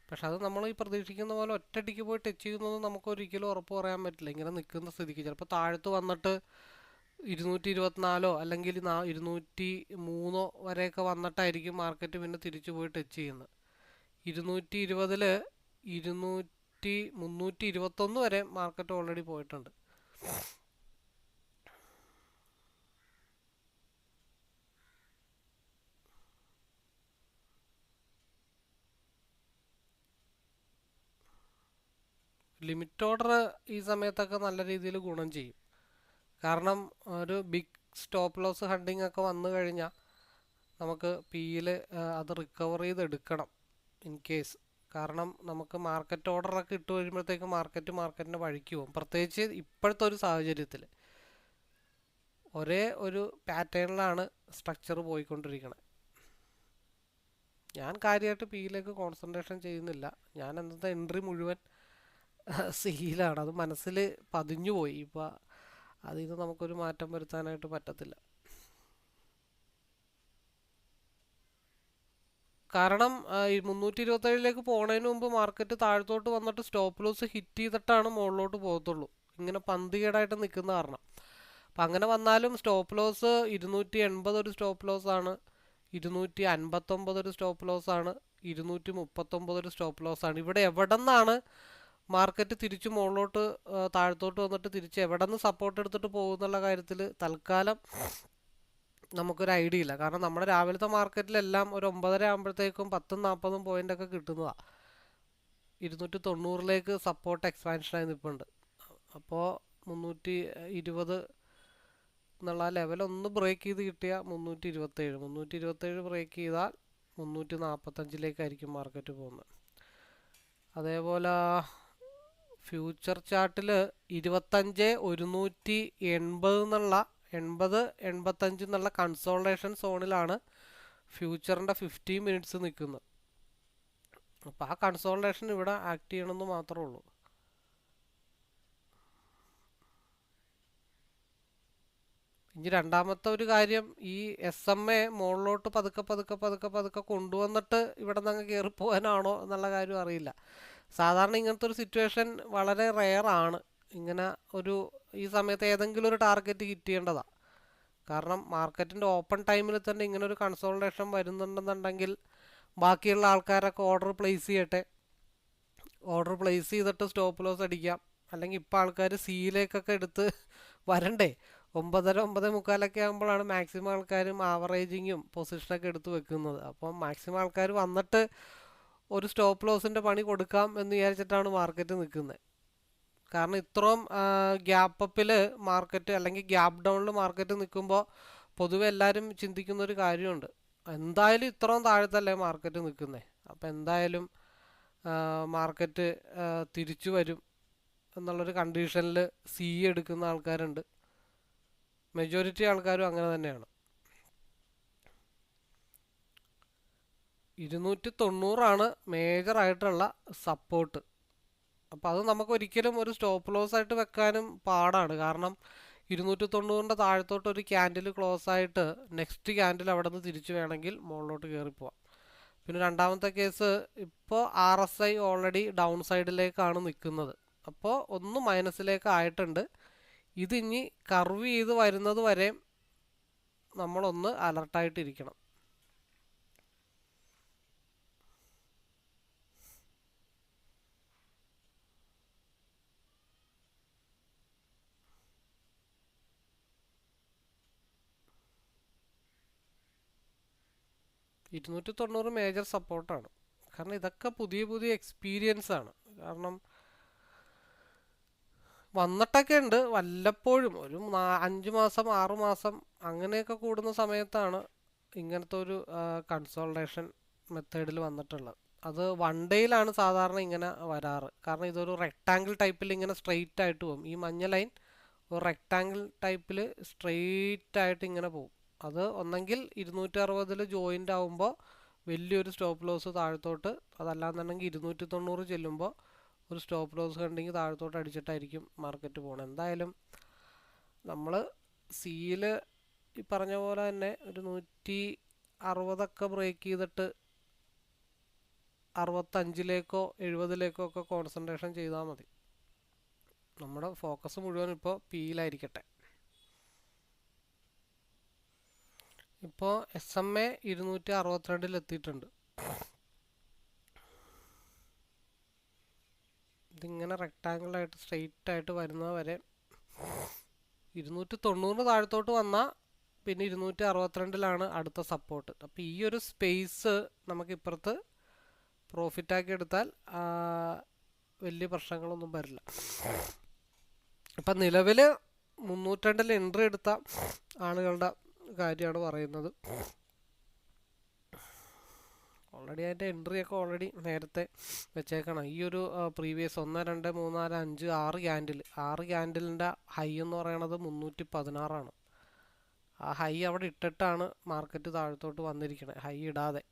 Speaker 1: പക്ഷെ അത് നമ്മൾ ഈ പ്രതീക്ഷിക്കുന്ന പോലെ ഒറ്റയടിക്ക് പോയി ടച്ച് ചെയ്യുന്നതൊന്നും നമുക്ക് ഒരിക്കലും ഉറപ്പ് പറയാൻ പറ്റില്ല. ഇങ്ങനെ നിൽക്കുന്ന സ്ഥിതിക്ക് ചിലപ്പോൾ താഴത്ത് വന്നിട്ട് 224 അല്ലെങ്കിൽ 203 വരെയൊക്കെ വന്നിട്ടായിരിക്കും മാർക്കറ്റ് പിന്നെ തിരിച്ചു പോയി ടച്ച് ചെയ്യുന്നത്. 220 321 വരെ മാർക്കറ്റ് ഓൾറെഡി പോയിട്ടുണ്ട്. ലിമിറ്റ് ഓർഡർ ഈ സമയത്തൊക്കെ നല്ല രീതിയിൽ ഗുണം ചെയ്യും. കാരണം ഒരു ബിഗ് സ്റ്റോപ്പ് ലോസ് ഹണ്ടിങ് ഒക്കെ വന്നു കഴിഞ്ഞാൽ നമുക്ക് പിയിൽ അത് റിക്കവർ ചെയ്തെടുക്കണം ഇൻ കേസ്. കാരണം നമുക്ക് മാർക്കറ്റ് ഓർഡറൊക്കെ ഇട്ട് വരുമ്പോഴത്തേക്ക് മാർക്കറ്റിൻ്റെ വഴിക്ക് പോകും. പ്രത്യേകിച്ച് ഇപ്പോഴത്തെ ഒരു സാഹചര്യത്തിൽ ഒരേ ഒരു പാറ്റേണിലാണ് സ്ട്രക്ചർ പോയിക്കൊണ്ടിരിക്കുന്നത്. ഞാൻ കാര്യമായിട്ട് പിയിലേക്ക് കോൺസെൻട്രേഷൻ ചെയ്യുന്നില്ല. ഞാൻ എന്താ എൻട്രി മുഴുവൻ സിയിലാണ്. അത് മനസ്സിൽ പതിഞ്ഞു പോയി. ഇപ്പോൾ അതിൽ നിന്ന് നമുക്കൊരു മാറ്റം വരുത്താനായിട്ട് പറ്റത്തില്ല. കാരണം ഈ 327 പോണതിന് മുമ്പ് മാർക്കറ്റ് താഴത്തോട്ട് വന്നിട്ട് സ്റ്റോപ്പ് ലോസ് ഹിറ്റ് ചെയ്തിട്ടാണ് മുകളിലോട്ട് പോകത്തുള്ളൂ. ഇങ്ങനെ പന്തികേടായിട്ട് നിൽക്കുന്ന കാരണം. അപ്പം അങ്ങനെ വന്നാലും സ്റ്റോപ്പ് ലോസ് 280 ഒരു സ്റ്റോപ്പ് ലോസ് ആണ്, 259 ഒരു സ്റ്റോപ്പ് ലോസ് ആണ്, 239 ഒരു സ്റ്റോപ്പ് ലോസ് ആണ്. ഇവിടെ എവിടെ നിന്നാണ് മാർക്കറ്റ് തിരിച്ച് മുകളിലോട്ട് താഴത്തോട്ട് വന്നിട്ട് തിരിച്ച് എവിടെ നിന്ന് സപ്പോർട്ട് എടുത്തിട്ട് പോകുന്നുള്ള കാര്യത്തിൽ തൽക്കാലം നമുക്കൊരു ഐഡിയ ഇല്ല. കാരണം നമ്മുടെ രാവിലത്തെ മാർക്കറ്റിലെല്ലാം ഒരു 9:30 ആകുമ്പോഴത്തേക്കും 10 40 പോയിൻ്റൊക്കെ കിട്ടുന്നതാണ്. 290 സപ്പോർട്ട് എക്സ്പാൻഷനായി നിൽപ്പുണ്ട്. അപ്പോൾ 320 എന്നുള്ള ലെവൽ ഒന്ന് ബ്രേക്ക് ചെയ്ത് കിട്ടിയാൽ 327 ബ്രേക്ക് ചെയ്താൽ 345 മാർക്കറ്റ് പോകുന്നത്. അതേപോലെ ഫ്യൂച്ചർ ചാർട്ടിൽ 25,180 എന്നുള്ള 80-85 എന്നുള്ള കൺസോൾട്ടേഷൻ സോണിലാണ് ഫ്യൂച്ചറിൻ്റെ 15 മിനിറ്റ്സ് നിൽക്കുന്നത്. അപ്പോൾ ആ കൺസോൾട്ടേഷൻ ഇവിടെ ആക്ട് ചെയ്യണമെന്ന് മാത്രമേ ഉള്ളൂ. ഇനി രണ്ടാമത്തെ ഒരു കാര്യം, ഈ SMA മുകളിലോട്ട് പതുക്കെ പതുക്കെ പതുക്കെ പതുക്കെ കൊണ്ടുവന്നിട്ട് ഇവിടെ നിന്ന് കയറിപ്പോകാനാണോ എന്നുള്ള കാര്യം അറിയില്ല. സാധാരണ ഇങ്ങനത്തെ ഒരു സിറ്റുവേഷൻ വളരെ റെയറാണ്. ഇങ്ങനെ ഈ സമയത്ത് ഏതെങ്കിലും ഒരു ടാർഗറ്റ് ഹിറ്റ് ചെയ്യേണ്ടതാണ്. കാരണം മാർക്കറ്റിൻ്റെ ഓപ്പൺ ടൈമിൽ തന്നെ ഇങ്ങനെ ഒരു കൺസോൾട്ടേഷൻ വരുന്നുണ്ടെന്നുണ്ടെങ്കിൽ ബാക്കിയുള്ള ആൾക്കാരൊക്കെ ഓർഡർ പ്ലേസ് ചെയ്യട്ടെ. ഓർഡർ പ്ലേസ് ചെയ്തിട്ട് സ്റ്റോപ്പ് ലോസ് അടിക്കാം. അല്ലെങ്കിൽ ഇപ്പോൾ ആൾക്കാർ സിയിലേക്കൊക്കെ എടുത്ത് വരണ്ടേ. 9:30-9:45 ആകുമ്പോഴാണ് മാക്സിമം ആൾക്കാരും ആവറേജിങ്ങും പൊസിഷനൊക്കെ എടുത്ത് വെക്കുന്നത്. അപ്പം മാക്സിമം ആൾക്കാർ വന്നിട്ട് ഒരു സ്റ്റോപ്പ് ലോസിൻ്റെ പണി കൊടുക്കാം എന്ന് വിചാരിച്ചിട്ടാണ് മാർക്കറ്റ് നിൽക്കുന്നത്. കാരണം ഇത്രയും ഗ്യാപ്പ് അപ്പിൽ മാർക്കറ്റ് അല്ലെങ്കിൽ ഗ്യാപ്പ് ഡൗണിൽ മാർക്കറ്റ് നിൽക്കുമ്പോൾ പൊതുവെ എല്ലാവരും ചിന്തിക്കുന്നൊരു കാര്യമുണ്ട്, എന്തായാലും ഇത്രയും താഴത്തല്ലേ മാർക്കറ്റ് നിൽക്കുന്നത്, അപ്പോൾ എന്തായാലും മാർക്കറ്റ് തിരിച്ചു വരും എന്നുള്ളൊരു കണ്ടീഷനിൽ എടുക്കുന്ന ആൾക്കാരുണ്ട്. മെജോറിറ്റി ആൾക്കാരും അങ്ങനെ തന്നെയാണ്. 290 മേജറായിട്ടുള്ള സപ്പോർട്ട്. അപ്പോൾ അത് നമുക്ക് ഒരിക്കലും ഒരു സ്റ്റോപ്പ് ലോസ് ആയിട്ട് വെക്കാനും പാടാണ്. കാരണം 290 താഴത്തോട്ട് ഒരു ക്യാൻഡിൽ ക്ലോസ് ആയിട്ട് നെക്സ്റ്റ് ക്യാൻഡിൽ അവിടെ നിന്ന് തിരിച്ചു വേണമെങ്കിൽ മുകളിലോട്ട് കയറിപ്പോവാം. പിന്നെ രണ്ടാമത്തെ കേസ്, ഇപ്പോൾ RSI ഓൾറെഡി ഡൗൺ സൈഡിലേക്കാണ് നിൽക്കുന്നത്. അപ്പോൾ ഒന്ന് മൈനസിലേക്ക് ആയിട്ടുണ്ട്. ഇതിനി കർവ് ചെയ്ത് വരുന്നത് വരെ നമ്മളൊന്ന് അലർട്ടായിട്ടിരിക്കണം. $290 മേജർ സപ്പോർട്ടാണ്. കാരണം ഇതൊക്കെ പുതിയ പുതിയ എക്സ്പീരിയൻസ് ആണ്. കാരണം വന്നിട്ടൊക്കെ ഉണ്ട്, വല്ലപ്പോഴും ഒരു 5 മാസം 6 മാസം അങ്ങനെയൊക്കെ കൂടുന്ന സമയത്താണ് ഇങ്ങനത്തെ ഒരു കൺസോൾട്ടേഷൻ മെത്തേഡിൽ വന്നിട്ടുള്ളത്. അത് 1 ഡേയിലാണ് സാധാരണ ഇങ്ങനെ വരാറ്. കാരണം ഇതൊരു റെക്റ്റാങ്കിൾ ടൈപ്പിൽ ഇങ്ങനെ സ്ട്രെയിറ്റ് ആയിട്ട് പോകും. ഈ മഞ്ഞ ലൈൻ ഒരു റെക്റ്റാങ്കിൾ ടൈപ്പിൽ സ്ട്രെയിറ്റ് ആയിട്ട് ഇങ്ങനെ പോകും. അത് ഒന്നെങ്കിൽ 260 ജോയിൻ്റ് ആകുമ്പോൾ വലിയൊരു സ്റ്റോപ്പ് ലോസ് താഴത്തോട്ട്, അതല്ലാന്നുണ്ടെങ്കിൽ 290 ചെല്ലുമ്പോൾ ഒരു സ്റ്റോപ്പ് ലോസ് കണ്ടെങ്കിൽ താഴത്തോട്ട് അടിച്ചിട്ടായിരിക്കും മാർക്കറ്റ് പോകണം. എന്തായാലും നമ്മൾ സിയിൽ ഈ പറഞ്ഞ പോലെ തന്നെ ഒരു 160 ബ്രേക്ക് ചെയ്തിട്ട് 65-ലേക്കോ 70-ലേക്കോ ഒക്കെ കോൺസെൻട്രേഷൻ ചെയ്താൽ മതി. നമ്മുടെ ഫോക്കസ് മുഴുവൻ ഇപ്പോൾ പിയിലായിരിക്കട്ടെ. ഇപ്പോൾ SMA 262 എത്തിയിട്ടുണ്ട്. ഇതിങ്ങനെ റെക്റ്റാങ്കിളായിട്ട് സ്ട്രെയിറ്റ് ആയിട്ട് വരുന്നത് വരെ 290 താഴത്തോട്ട് വന്നാൽ പിന്നെ 262 അടുത്ത സപ്പോർട്ട്. അപ്പോൾ ഈ ഒരു സ്പേസ് നമുക്ക് ഇപ്പുറത്ത് പ്രോഫിറ്റാക്കി എടുത്താൽ വലിയ പ്രശ്നങ്ങളൊന്നും വരില്ല. അപ്പം നിലവിൽ 302 എൻട്രി എടുത്ത ആളുകളുടെ കാര്യമാണ് പറയുന്നത്. ഓൾറെഡി അതിൻ്റെ എൻട്രിയൊക്കെ ഓൾറെഡി നേരത്തെ വെച്ചേക്കണം. ഈ ഒരു പ്രീവിയസ് 1 2 3 4 5 6 ക്യാൻഡിലിൻ്റെ ഹൈ എന്ന് പറയണത് 316. ആ ഹൈ അവിടെ ഇട്ടിട്ടാണ് മാർക്കറ്റ് താഴത്തോട്ട് വന്നിരിക്കുന്നത്, ഹൈ ഇടാതെ.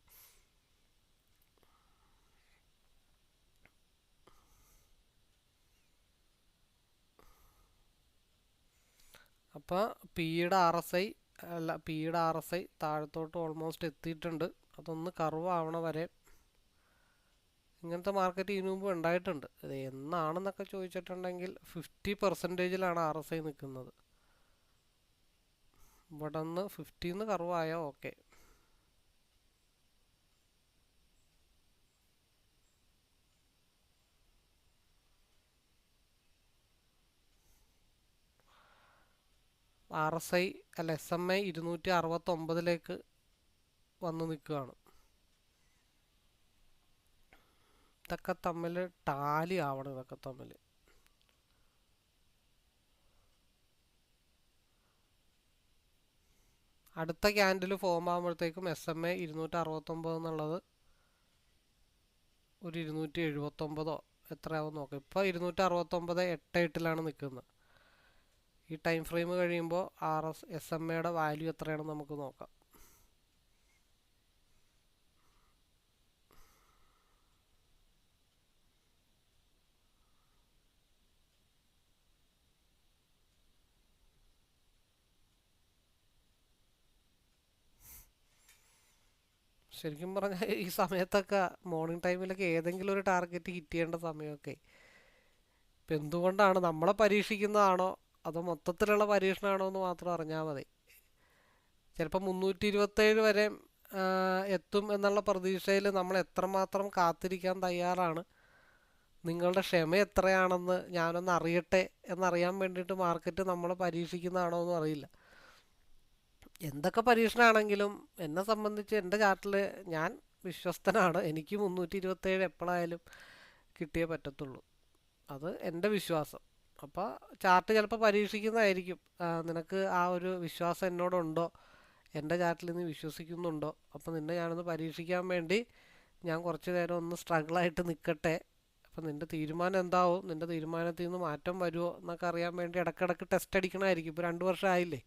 Speaker 1: അപ്പോൾ പിയുടെ ആർ എസ് ഐ താഴത്തോട്ട് ഓൾമോസ്റ്റ് എത്തിയിട്ടുണ്ട്. അതൊന്ന് കർവ് ആവണ വരെ ഇങ്ങനത്തെ മാർക്കറ്റ് ഇതിനു മുമ്പ് ഉണ്ടായിട്ടുണ്ട്. ഇത് എന്നാണെന്നൊക്കെ ചോദിച്ചിട്ടുണ്ടെങ്കിൽ 50%-ലാണ് RSI നിൽക്കുന്നത്. ഇവിടെ നിന്ന് 50 കർവായോ ഓക്കെ. SMA 269-ലേക്ക് വന്ന് നിൽക്കുകയാണ്. ഇതൊക്കെ തമ്മിൽ ടാലി ആവണം. ഇതൊക്കെ തമ്മിൽ അടുത്ത ക്യാൻഡിൽ ഫോം ആകുമ്പോഴത്തേക്കും SMA 269 എന്നുള്ളത് ഒരു 279 എത്രയാവും നോക്കാം. ഇപ്പോൾ 269.88 നിൽക്കുന്നത്. ഈ ടൈം ഫ്രെയിം കഴിയുമ്പോൾ SMA വാല്യൂ എത്രയാണെന്ന് നമുക്ക് നോക്കാം. ശരിക്കും പറഞ്ഞാൽ ഈ സമയത്തൊക്കെ മോർണിംഗ് ടൈമിലൊക്കെ ഏതെങ്കിലും ഒരു ടാർഗറ്റ് ഹിറ്റ് ചെയ്യേണ്ട സമയമൊക്കെ. ഇപ്പം എന്തുകൊണ്ടാണ്, നമ്മളെ പരീക്ഷിക്കുന്നതാണോ അതോ മൊത്തത്തിലുള്ള പരീക്ഷണമാണോ എന്ന് മാത്രം അറിഞ്ഞാൽ മതി. ചിലപ്പോൾ 327 വരെ എത്തും എന്നുള്ള പ്രതീക്ഷയിൽ നമ്മൾ എത്രമാത്രം കാത്തിരിക്കാൻ തയ്യാറാണ്, നിങ്ങളുടെ ക്ഷമ എത്രയാണെന്ന് ഞാനൊന്ന് അറിയട്ടെ എന്നറിയാൻ വേണ്ടിയിട്ട് മാർക്കറ്റ് നമ്മളെ പരീക്ഷിക്കുന്നതാണോ എന്നും അറിയില്ല. എന്തൊക്കെ പരീക്ഷണമാണെങ്കിലും എന്നെ സംബന്ധിച്ച് എൻ്റെ ചാർട്ടിൽ ഞാൻ വിശ്വസ്തനാണ്. എനിക്ക് 327 എപ്പോഴായാലും കിട്ടിയേ പറ്റത്തുള്ളൂ. അത് എൻ്റെ വിശ്വാസം. അപ്പോൾ ചാർട്ട് ചിലപ്പോൾ പരീക്ഷിക്കുന്നതായിരിക്കും. നിനക്ക് ആ ഒരു വിശ്വാസം എന്നോടുണ്ടോ, എൻ്റെ ചാർട്ടിൽ നീ വിശ്വസിക്കുന്നുണ്ടോ, അപ്പോൾ നിന്നെ ഞാനൊന്ന് പരീക്ഷിക്കാൻ വേണ്ടി ഞാൻ കുറച്ച് നേരം ഒന്ന് സ്ട്രഗിളായിട്ട് നിൽക്കട്ടെ. അപ്പം നിൻ്റെ തീരുമാനം എന്താവും, നിൻ്റെ തീരുമാനത്തിൽ നിന്ന് മാറ്റം വരുമോ എന്നൊക്കെ അറിയാൻ വേണ്ടി ഇടയ്ക്കിടയ്ക്ക് ടെസ്റ്റ് അടിക്കണമായിരിക്കും. ഇപ്പോൾ 2 വർഷം ആയില്ലേ.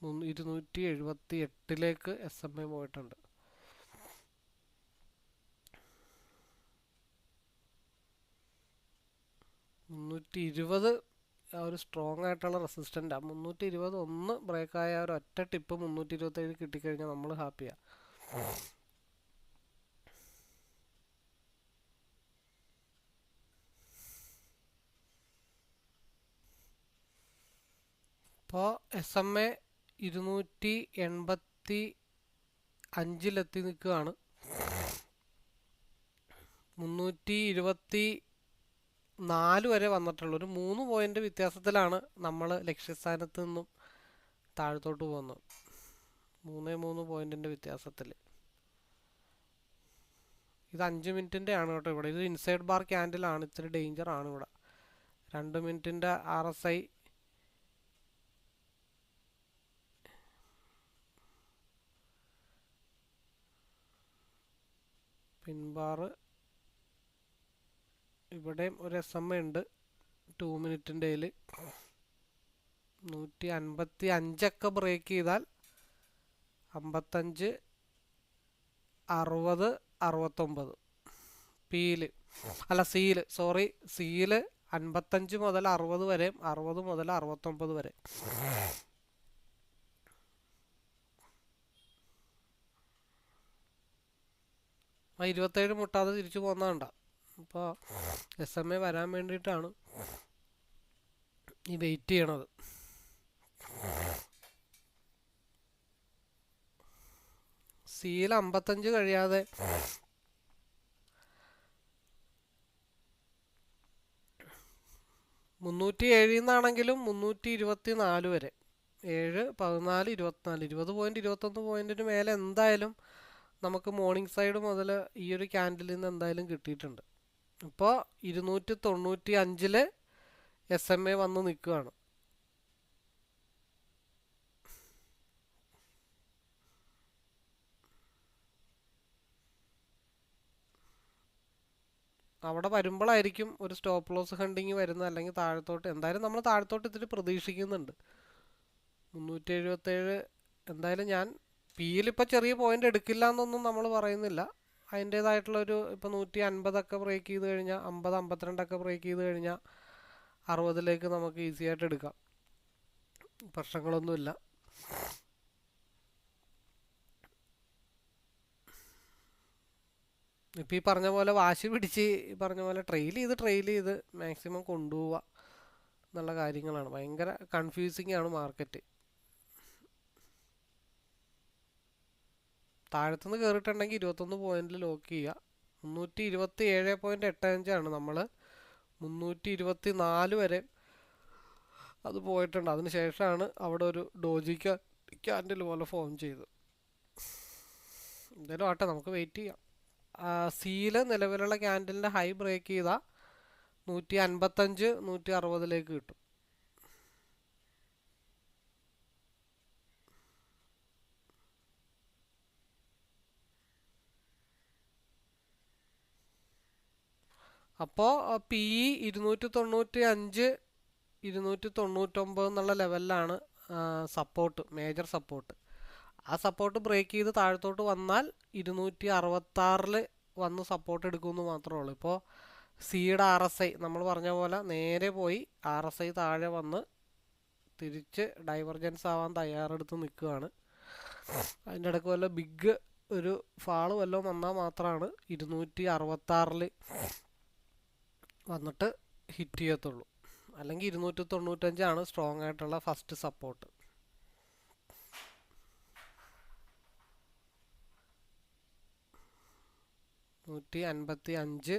Speaker 1: മുന്നൂ 278 SMA പോയിട്ടുണ്ട്. 320 ആ ഒരു സ്ട്രോങ് ആയിട്ടുള്ള റെസിസ്റ്റൻ്റാണ്. 320 ഒന്ന് ബ്രേക്കായ ഒരു ഒറ്റ ടിപ്പ് 327 കിട്ടിക്കഴിഞ്ഞാൽ നമ്മൾ ഹാപ്പിയാണ്. ഇപ്പോൾ SMA 285 നിൽക്കുകയാണ്. 324 വരെ വന്നിട്ടുള്ളൂ. ഒരു 3 പോയിൻ്റ് വ്യത്യാസത്തിലാണ് നമ്മൾ ലക്ഷ്യസ്ഥാനത്ത് നിന്നും താഴത്തോട്ട് പോകുന്നത്. 3 പോയിൻറ്റിൻ്റെ വ്യത്യാസത്തിൽ. ഇത് 5 മിനിറ്റിൻ്റെ ആണ് കേട്ടോ. ഇവിടെ ഇത് ഇൻസൈഡ് ബാർ ക്യാൻഡിലാണ്, ഇത്തിരി ഡേഞ്ചറാണ് ഇവിടെ. 2 മിനിറ്റിൻ്റെ RSI പിൻബാർ. ഇവിടെയും ഒരു SMA ഉണ്ട് 2 മിനിറ്റിൻ്റെയിൽ. 155 ബ്രേക്ക് ചെയ്താൽ 55, 60, 69 പിയിൽ അല്ല സിയിൽ 55 മുതൽ 60 വരെയും 60 മുതൽ 69 വരെ. ആ 27 മുട്ടാതെ തിരിച്ചു പോകുന്നതുണ്ട. അപ്പോൾ SMA വരാൻ വേണ്ടിയിട്ടാണ് ഈ വെയിറ്റ് ചെയ്യണത്. സിയിൽ 55 കഴിയാതെ 307 നിന്നാണെങ്കിലും 324 വരെ 7, 14, 24 20 പോയിന്റ് 21 പോയിന്റിന് മേലെ എന്തായാലും നമുക്ക് മോർണിംഗ് സൈഡ് മുതൽ ഈ ഒരു ക്യാൻഡിലിൽ നിന്ന് എന്തായാലും കിട്ടിയിട്ടുണ്ട്. ഇപ്പോൾ 295 SMA വന്ന് നിൽക്കുകയാണ്. അവിടെ വരുമ്പോഴായിരിക്കും ഒരു സ്റ്റോപ്പ് ലോസ് ഹണ്ടിങ് വരുന്നത്. അല്ലെങ്കിൽ താഴത്തോട്ട് എന്തായാലും നമ്മൾ താഴത്തോട്ട് ഇത്തിരി പ്രതീക്ഷിക്കുന്നുണ്ട്. 377 എന്തായാലും ഞാൻ പിയിൽ ഇപ്പോൾ ചെറിയ പോയിന്റ് എടുക്കില്ല എന്നൊന്നും നമ്മൾ പറയുന്നില്ല. അതിൻ്റേതായിട്ടുള്ളൊരു ഇപ്പോൾ 150 ബ്രേക്ക് ചെയ്ത് കഴിഞ്ഞാൽ 50, 52 ബ്രേക്ക് ചെയ്ത് കഴിഞ്ഞാൽ 60 നമുക്ക് ഈസി ആയിട്ട് എടുക്കാം. പ്രശ്നങ്ങളൊന്നുമില്ല. ഇപ്പം ഈ പറഞ്ഞ പോലെ വാശി പിടിച്ച് ഈ പറഞ്ഞ പോലെ ട്രെയിൽ ചെയ്ത് മാക്സിമം കൊണ്ടുപോവുക എന്നുള്ള കാര്യങ്ങളാണ്. ഭയങ്കര കൺഫ്യൂസിങ് ആണ് മാർക്കറ്റ്. താഴത്തുനിന്ന് കയറിയിട്ടുണ്ടെങ്കിൽ 21 പോയിന്റിൽ ലോക്ക് ചെയ്യുക. 327.85 ആണ്. നമ്മൾ 324 വരെ അത് പോയിട്ടുണ്ട്. അതിന് ശേഷമാണ് അവിടെ ഒരു ഡോജി ക്യാൻഡിൽ പോലെ ഫോം ചെയ്ത്. എന്തായാലും ആട്ടെ, നമുക്ക് വെയിറ്റ് ചെയ്യാം. സിയിൽ നിലവിലുള്ള ക്യാൻഡിലിൻ്റെ ഹൈ ബ്രേക്ക് ചെയ്താൽ 155, 160 കിട്ടും. അപ്പോൾ പി ഇ 295 299 എന്നുള്ള ലെവലിലാണ് സപ്പോർട്ട്, മേജർ സപ്പോർട്ട്. ആ സപ്പോർട്ട് ബ്രേക്ക് ചെയ്ത് താഴത്തോട്ട് വന്നാൽ 266 വന്ന് സപ്പോർട്ട് എടുക്കുമെന്ന് മാത്രമേ ഉള്ളൂ. ഇപ്പോൾ സിയുടെ RSI നമ്മൾ പറഞ്ഞ പോലെ നേരെ പോയി RSI താഴെ വന്ന് തിരിച്ച് ഡൈവർജൻസ് ആവാൻ തയ്യാറെടുത്ത് നിൽക്കുകയാണ്. അതിൻ്റെ ഇടയ്ക്ക് വല്ല ബിഗ് ഒരു ഫാള് വല്ലതും വന്നാൽ മാത്രമാണ് 266 വന്നിട്ട് ഹിറ്റ് ചെയ്യത്തുള്ളൂ. അല്ലെങ്കിൽ 295 സ്ട്രോങ് ആയിട്ടുള്ള ഫസ്റ്റ് സപ്പോർട്ട്. $155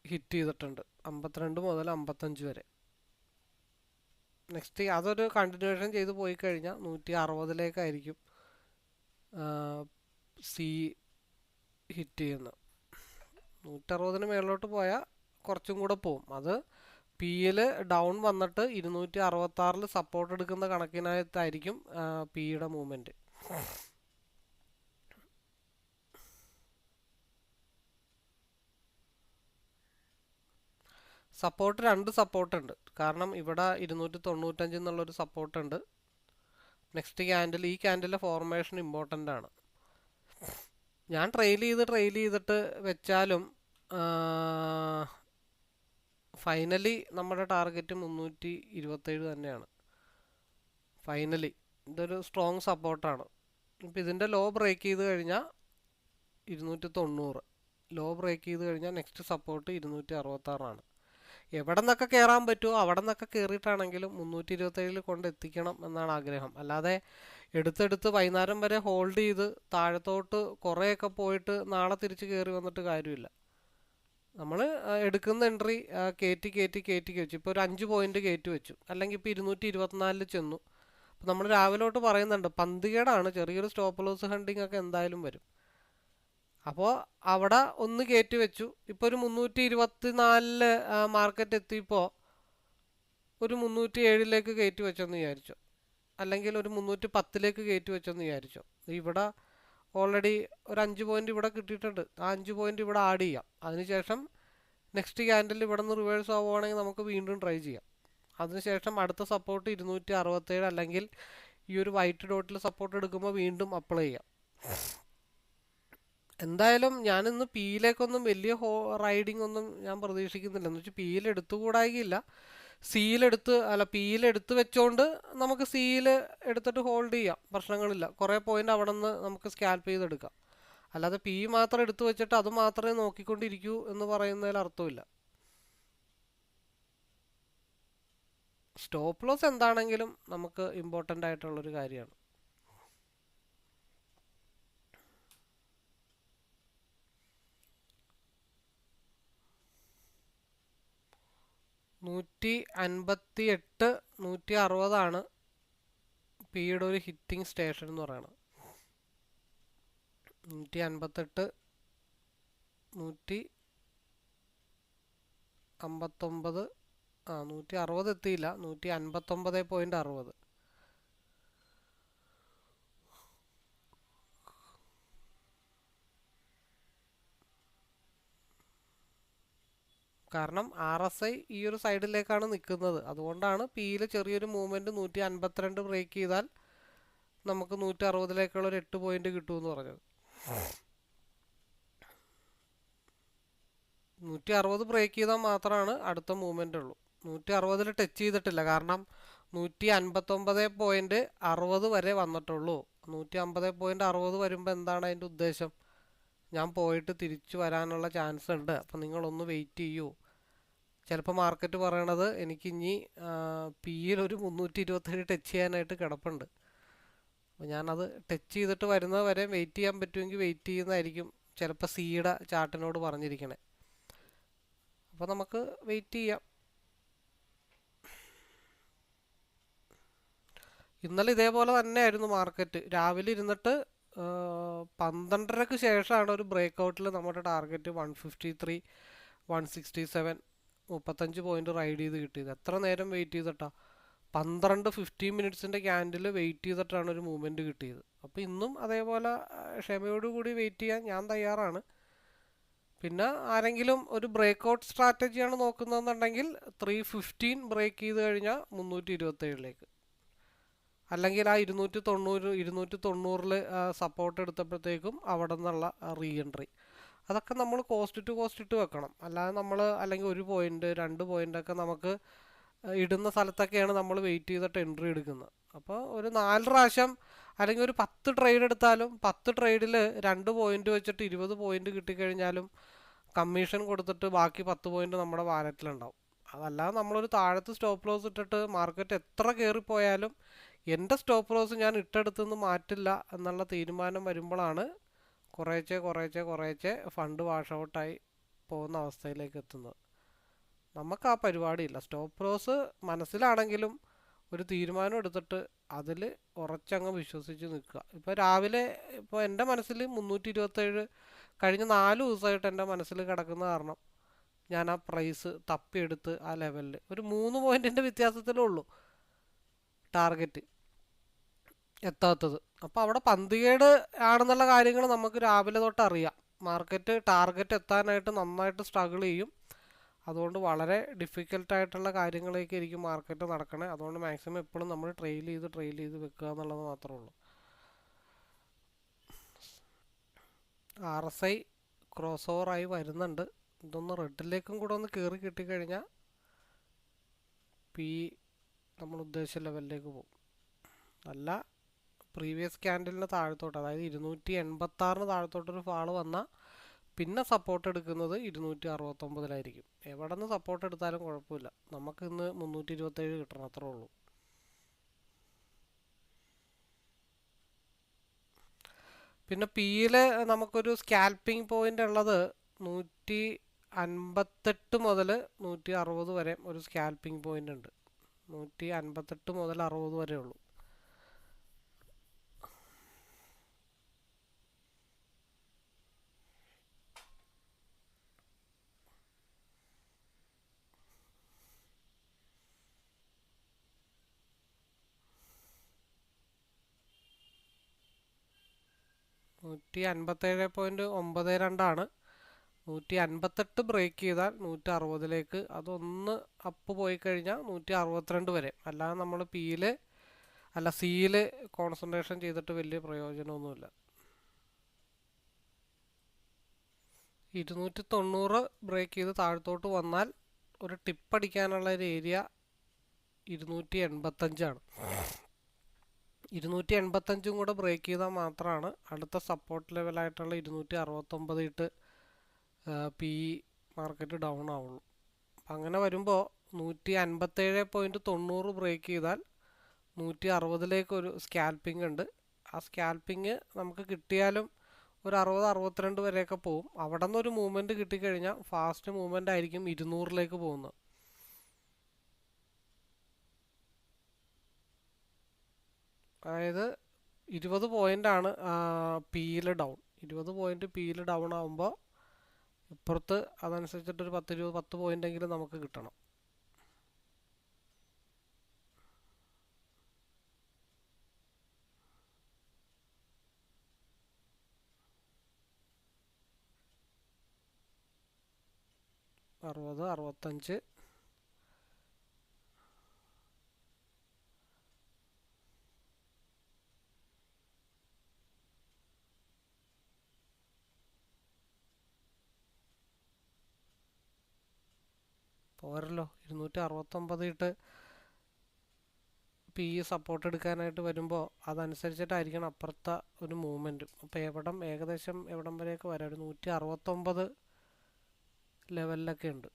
Speaker 1: ഹിറ്റ് ചെയ്തിട്ടുണ്ട്, 52 മുതൽ 55 വരെ. നെക്സ്റ്റ് അതൊരു കണ്ടിന്യൂഷൻ ചെയ്ത് പോയി കഴിഞ്ഞാൽ 160 സി ഹിറ്റ് ചെയ്യുന്നത്. 160 മേളിലോട്ട് പോയാൽ കുറച്ചും കൂടെ പോവും. അത് പിയിൽ ഡൗൺ വന്നിട്ട് 266 സപ്പോർട്ട് എടുക്കുന്ന കണക്കിനകത്തായിരിക്കും പിയുടെ മൂവ്മെൻറ്റ്. സപ്പോർട്ട് 2 സപ്പോർട്ടുണ്ട്. കാരണം ഇവിടെ 295 എന്നുള്ളൊരു സപ്പോർട്ടുണ്ട്. നെക്സ്റ്റ് ക്യാൻഡിൽ, ഈ ക്യാൻഡിലെ ഫോർമേഷൻ ഇമ്പോർട്ടൻ്റ് ആണ്. ഞാൻ ട്രെയിൽ ചെയ്തിട്ട് വെച്ചാലും ഫൈനലി നമ്മുടെ ടാർഗറ്റ് 327 തന്നെയാണ്. ഫൈനലി ഇതൊരു സ്ട്രോങ് സപ്പോർട്ടാണ്. ഇപ്പം ഇതിൻ്റെ ലോ ബ്രേക്ക് ചെയ്ത് കഴിഞ്ഞാൽ 290, ലോ ബ്രേക്ക് ചെയ്ത് കഴിഞ്ഞാൽ നെക്സ്റ്റ് സപ്പോർട്ട് 266. എവിടെ നിന്നൊക്കെ കയറാൻ പറ്റുമോ അവിടെ നിന്നൊക്കെ കയറിയിട്ടാണെങ്കിലും 327 കൊണ്ട് എത്തിക്കണം എന്നാണ് ആഗ്രഹം. അല്ലാതെ എടുത്തെടുത്ത് വൈകുന്നേരം വരെ ഹോൾഡ് ചെയ്ത് താഴത്തോട്ട് കുറേയൊക്കെ പോയിട്ട് നാളെ തിരിച്ച് കയറി വന്നിട്ട് കാര്യമില്ല. നമ്മൾ എടുക്കുന്ന എൻട്രി കയറ്റി വെച്ചു. ഇപ്പോൾ ഒരു 5 പോയിന്റ് കയറ്റി വെച്ചു, അല്ലെങ്കിൽ ഇപ്പോൾ 224 ചെന്നു. അപ്പോൾ നമ്മൾ രാവിലോട്ട് പറയുന്നുണ്ട് പന്തികേടാണ്, ചെറിയൊരു സ്റ്റോപ്പ് ലോസ് ഹണ്ടിങ് ഒക്കെ എന്തായാലും വരും. അപ്പോൾ അവിടെ ഒന്ന് കയറ്റി വെച്ചു. ഇപ്പോൾ ഒരു 324 മാർക്കറ്റ് എത്തിയപ്പോൾ ഒരു 307 കയറ്റി വെച്ചെന്ന് വിചാരിച്ചോ, അല്ലെങ്കിൽ ഒരു 310 കയറ്റി വെച്ചെന്ന് വിചാരിച്ചോ. ഇവിടെ ഓൾറെഡി ഒരു 5 പോയിന്റ് ഇവിടെ കിട്ടിയിട്ടുണ്ട്. ആ 5 പോയിന്റ് ഇവിടെ ആഡ് ചെയ്യാം. അതിനുശേഷം നെക്സ്റ്റ് ക്യാൻഡിൽ ഇവിടെ നിന്ന് റിവേഴ്സ് ആവുകയാണെങ്കിൽ നമുക്ക് വീണ്ടും ട്രൈ ചെയ്യാം. അതിനുശേഷം അടുത്ത സപ്പോർട്ട് 267, അല്ലെങ്കിൽ ഈ ഒരു വൈറ്റ് ഡോട്ടിൽ സപ്പോർട്ട് എടുക്കുമ്പോൾ വീണ്ടും അപ്ലൈ ചെയ്യാം. എന്തായാലും ഞാനിന്ന് പിയിലേക്കൊന്നും വലിയ റൈഡിങ് ഒന്നും ഞാൻ പ്രതീക്ഷിക്കുന്നില്ല. എന്ന് വെച്ചാൽ പിയിൽ എടുത്തുകൂടായില്ല, പിയിലെടുത്ത് വെച്ചോണ്ട് നമുക്ക് സിയിൽ എടുത്തിട്ട് ഹോൾഡ് ചെയ്യാം, പ്രശ്നങ്ങളില്ല. കുറേ പോയിന്റ് അവിടെ നിന്ന് നമുക്ക് സ്കാൽപ്പ് ചെയ്തെടുക്കാം. അല്ലാതെ പി മാത്രം എടുത്തു വെച്ചിട്ട് അത് മാത്രമേ നോക്കിക്കൊണ്ടിരിക്കൂ എന്ന് പറയുന്നതിൽ അർത്ഥമില്ല. സ്റ്റോപ്പ് ലോസ് എന്താണെങ്കിലും നമുക്ക് ഇമ്പോർട്ടൻ്റ് ആയിട്ടുള്ളൊരു കാര്യമാണ്. $158, $160 പിയുടെ ഒരു ഹിറ്റിംഗ് സ്റ്റേഷൻ എന്ന് പറയുന്നത്. 158, 159, 160 എത്തിയില്ല, 159.60. കാരണം RSI ഈ ഒരു സൈഡിലേക്കാണ് നിൽക്കുന്നത്. അതുകൊണ്ടാണ് പിയിൽ ചെറിയൊരു മൂവ്മെൻറ്റ് 152 ബ്രേക്ക് ചെയ്താൽ നമുക്ക് 160 ഒരു 8 പോയിന്റ് കിട്ടുമെന്ന് പറഞ്ഞത്. 160 ബ്രേക്ക് ചെയ്താൽ മാത്രമാണ് അടുത്ത മൂവ്മെൻ്റ് ഉള്ളൂ. 160 ടച്ച് ചെയ്തിട്ടില്ല, കാരണം 159.60 വരെ വന്നിട്ടുള്ളൂ. 150.60 വരുമ്പോൾ എന്താണ് അതിൻ്റെ ഉദ്ദേശം? ഞാൻ പോയിട്ട് തിരിച്ചു വരാനുള്ള ചാൻസ് ഉണ്ട്, അപ്പം നിങ്ങളൊന്ന് വെയിറ്റ് ചെയ്യൂ. ചിലപ്പോൾ മാർക്കറ്റ് പറയണത് എനിക്കിനി പിയിൽ ഒരു 327 ടച്ച് ചെയ്യാനായിട്ട് കിടപ്പുണ്ട്. അപ്പോൾ ഞാനത് ടച്ച് ചെയ്തിട്ട് വരുന്നത് വരെ വെയിറ്റ് ചെയ്യാൻ പറ്റുമെങ്കിൽ വെയിറ്റ് ചെയ്യുന്നതായിരിക്കും ചിലപ്പോൾ സിയുടെ ചാർട്ടിനോട് പറഞ്ഞിരിക്കണേ. അപ്പോൾ നമുക്ക് വെയിറ്റ് ചെയ്യാം. ഇന്നലെ ഇതേപോലെ തന്നെയായിരുന്നു മാർക്കറ്റ്. രാവിലെ ഇരുന്നിട്ട് 12:30 ശേഷമാണ് ഒരു ബ്രേക്ക് ഔട്ടിൽ നമ്മുടെ ടാർഗറ്റ് 153, 167, 35 പോയിന്റ് റൈഡ് ചെയ്ത് കിട്ടിയത്. എത്ര നേരം വെയിറ്റ് ചെയ്തിട്ടാ? 15 മിനിറ്റ്സിൻ്റെ ക്യാൻഡിൽ വെയിറ്റ് ചെയ്തിട്ടാണ് ഒരു മൂവ്മെൻറ്റ് കിട്ടിയത്. അപ്പോൾ ഇന്നും അതേപോലെ ക്ഷമയോടുകൂടി വെയിറ്റ് ചെയ്യാൻ ഞാൻ തയ്യാറാണ്. പിന്നെ ആരെങ്കിലും ഒരു ബ്രേക്ക് ഔട്ട് സ്ട്രാറ്റജിയാണ് നോക്കുന്നതെന്നുണ്ടെങ്കിൽ 315 ബ്രേക്ക് ചെയ്ത് കഴിഞ്ഞാൽ 327ലേക്ക്, അല്ലെങ്കിൽ ആ 290 സപ്പോർട്ട് എടുത്തപ്പോഴത്തേക്കും അവിടെ നിന്നുള്ള റീ എൻട്രി. അതൊക്കെ നമ്മൾ കോസ്റ്റ് ടു കോസ്റ്റ് ഇട്ട് വെക്കണം. അല്ലാതെ നമ്മൾ അല്ലെങ്കിൽ 1 പോയിന്റ് 2 പോയിന്റ് ഒക്കെ നമുക്ക് ഇടുന്ന സ്ഥലത്തൊക്കെയാണ് നമ്മൾ വെയിറ്റ് ചെയ്തിട്ട് എൻട്രി എടുക്കുന്നത്. അപ്പോൾ ഒരു 4 പ്രാവശ്യം അല്ലെങ്കിൽ ഒരു 10 ട്രേഡ് എടുത്താലും 10 ട്രേഡിൽ 2 പോയിന്റ് വെച്ചിട്ട് 20 പോയിന്റ് കിട്ടിക്കഴിഞ്ഞാലും കമ്മീഷൻ കൊടുത്തിട്ട് ബാക്കി 10 പോയിന്റ് നമ്മുടെ വാലറ്റിലുണ്ടാവും. അതല്ലാതെ നമ്മളൊരു താഴത്ത് സ്റ്റോപ്പ് ലോസ് ഇട്ടിട്ട് മാർക്കറ്റ് എത്ര കയറിപ്പോയാലും എൻ്റെ സ്റ്റോപ്പ് ലോസ് ഞാൻ ഇട്ടെടുത്തുനിന്ന് മാറ്റില്ല എന്നുള്ള തീരുമാനം വരുമ്പോഴാണ് കുറേശ്ശെ ഫണ്ട് വാഷ് ഔട്ടായി പോകുന്ന അവസ്ഥയിലേക്ക് എത്തുന്നത്. നമുക്ക് ആ പരിപാടിയില്ല. സ്റ്റോപ്പ് ലോസ് മനസ്സിലാണെങ്കിലും ഒരു തീരുമാനം എടുത്തിട്ട് അതിൽ ഉറച്ചങ്ങ് വിശ്വസിച്ച് നിൽക്കുക. ഇപ്പോൾ രാവിലെ ഇപ്പോൾ എൻ്റെ മനസ്സിൽ 327 കഴിഞ്ഞ 4 ദിവസമായിട്ട് എൻ്റെ മനസ്സിൽ കിടക്കുന്ന കാരണം ഞാൻ ആ പ്രൈസ് തപ്പിയെടുത്ത് ആ ലെവലിൽ ഒരു 3 പോയിന്റിൻ്റെ വ്യത്യാസത്തിലേ ഉള്ളൂ ടാർഗറ്റ് എത്താത്തത്. അപ്പോൾ അവിടെ പന്തികേട് ആണെന്നുള്ള കാര്യങ്ങൾ നമുക്ക് രാവിലെ തൊട്ട് അറിയാം. മാർക്കറ്റ് ടാർഗറ്റ് എത്താനായിട്ട് നന്നായിട്ട് സ്ട്രഗിൾ ചെയ്യും. അതുകൊണ്ട് വളരെ ഡിഫിക്കൽട്ടായിട്ടുള്ള കാര്യങ്ങളിലേക്ക് ആയിരിക്കും മാർക്കറ്റ് നടക്കണേ. അതുകൊണ്ട് മാക്സിമം എപ്പോഴും നമ്മൾ ട്രെയിൽ ചെയ്ത് വെക്കുക എന്നുള്ളത് മാത്രമേ ഉള്ളൂ. RSI ക്രോസ് ഓവറായി വരുന്നുണ്ട്. ഇതൊന്ന് റെഡിലേക്കും കൂടെ ഒന്ന് കയറി കിട്ടിക്കഴിഞ്ഞാൽ നമ്മൾ ഉദ്ദേശിച്ച ലെവലിലേക്ക് പോകും. നല്ല പ്രീവിയസ് ക്യാൻഡലിന് താഴത്തോട്ട്, അതായത് 286 താഴത്തോട്ടൊരു ഫാള് വന്നാൽ പിന്നെ സപ്പോർട്ട് എടുക്കുന്നത് 269 എവിടെ നിന്ന് സപ്പോർട്ട് എടുത്താലും കുഴപ്പമില്ല. നമുക്ക് ഇന്ന് 327 കിട്ടണം, അത്രേ ഉള്ളൂ. പിന്നെ പിയിൽ നമുക്കൊരു സ്കാൽപ്പിംഗ് പോയിന്റ് ഉള്ളത് 158 മുതൽ 160 വരെ ഒരു സ്കാൽപ്പിംഗ് പോയിന്റ് ഉണ്ട്. 158 മുതൽ 60 വരെ ഉള്ളൂ. നൂറ്റി 157.92 158 ബ്രേക്ക് ചെയ്താൽ 160 അതൊന്ന് അപ്പ് പോയി കഴിഞ്ഞാൽ 162 വരെ. അല്ലാതെ നമ്മൾ സിയിൽ കോൺസെൻട്രേഷൻ ചെയ്തിട്ട് വലിയ പ്രയോജനമൊന്നുമില്ല. 290 ബ്രേക്ക് ചെയ്ത് താഴത്തോട്ട് വന്നാൽ ഒരു ടിപ്പ് അടിക്കാനുള്ള ഒരു ഏരിയ 285 285 കൂടെ ബ്രേക്ക് ചെയ്താൽ മാത്രമാണ് അടുത്ത സപ്പോർട്ട് ലെവലായിട്ടുള്ള 269 ഇട്ട് മാർക്കറ്റ് ഡൗൺ ആവുള്ളൂ. അപ്പം അങ്ങനെ വരുമ്പോൾ 157.90 ബ്രേക്ക് ചെയ്താൽ 160 ഒരു സ്കാൽപ്പിംഗ് ഉണ്ട്. ആ സ്കാൽപ്പിംഗ് നമുക്ക് കിട്ടിയാലും ഒരു 60-62 വരെയൊക്കെ പോകും. അവിടെ നിന്നൊരു മൂവ്മെൻറ്റ് കിട്ടിക്കഴിഞ്ഞാൽ ഫാസ്റ്റ് മൂവ്മെൻ്റ് ആയിരിക്കും 200 പോകുന്നത്. അതായത് 20 പോയിൻ്റാണ് പിയിൽ ഡൗൺ. 20 പോയിൻ്റ് പിയിൽ ഡൗൺ ആകുമ്പോൾ ഇപ്പുറത്ത് അതനുസരിച്ചിട്ടൊരു 10 പോയിൻ്റെങ്കിലും നമുക്ക് കിട്ടണം. അറുപത് 65 പോരല്ലോ. 269 ഇട്ട് സപ്പോർട്ട് എടുക്കാനായിട്ട് വരുമ്പോൾ അതനുസരിച്ചിട്ടായിരിക്കണം അപ്പുറത്തെ ഒരു മൂവ്മെൻറ്റും. അപ്പോൾ ഏകദേശം എവിടം വരെയൊക്കെ വരാം, ഒരു 169 ലെവലിലൊക്കെ ഉണ്ട്.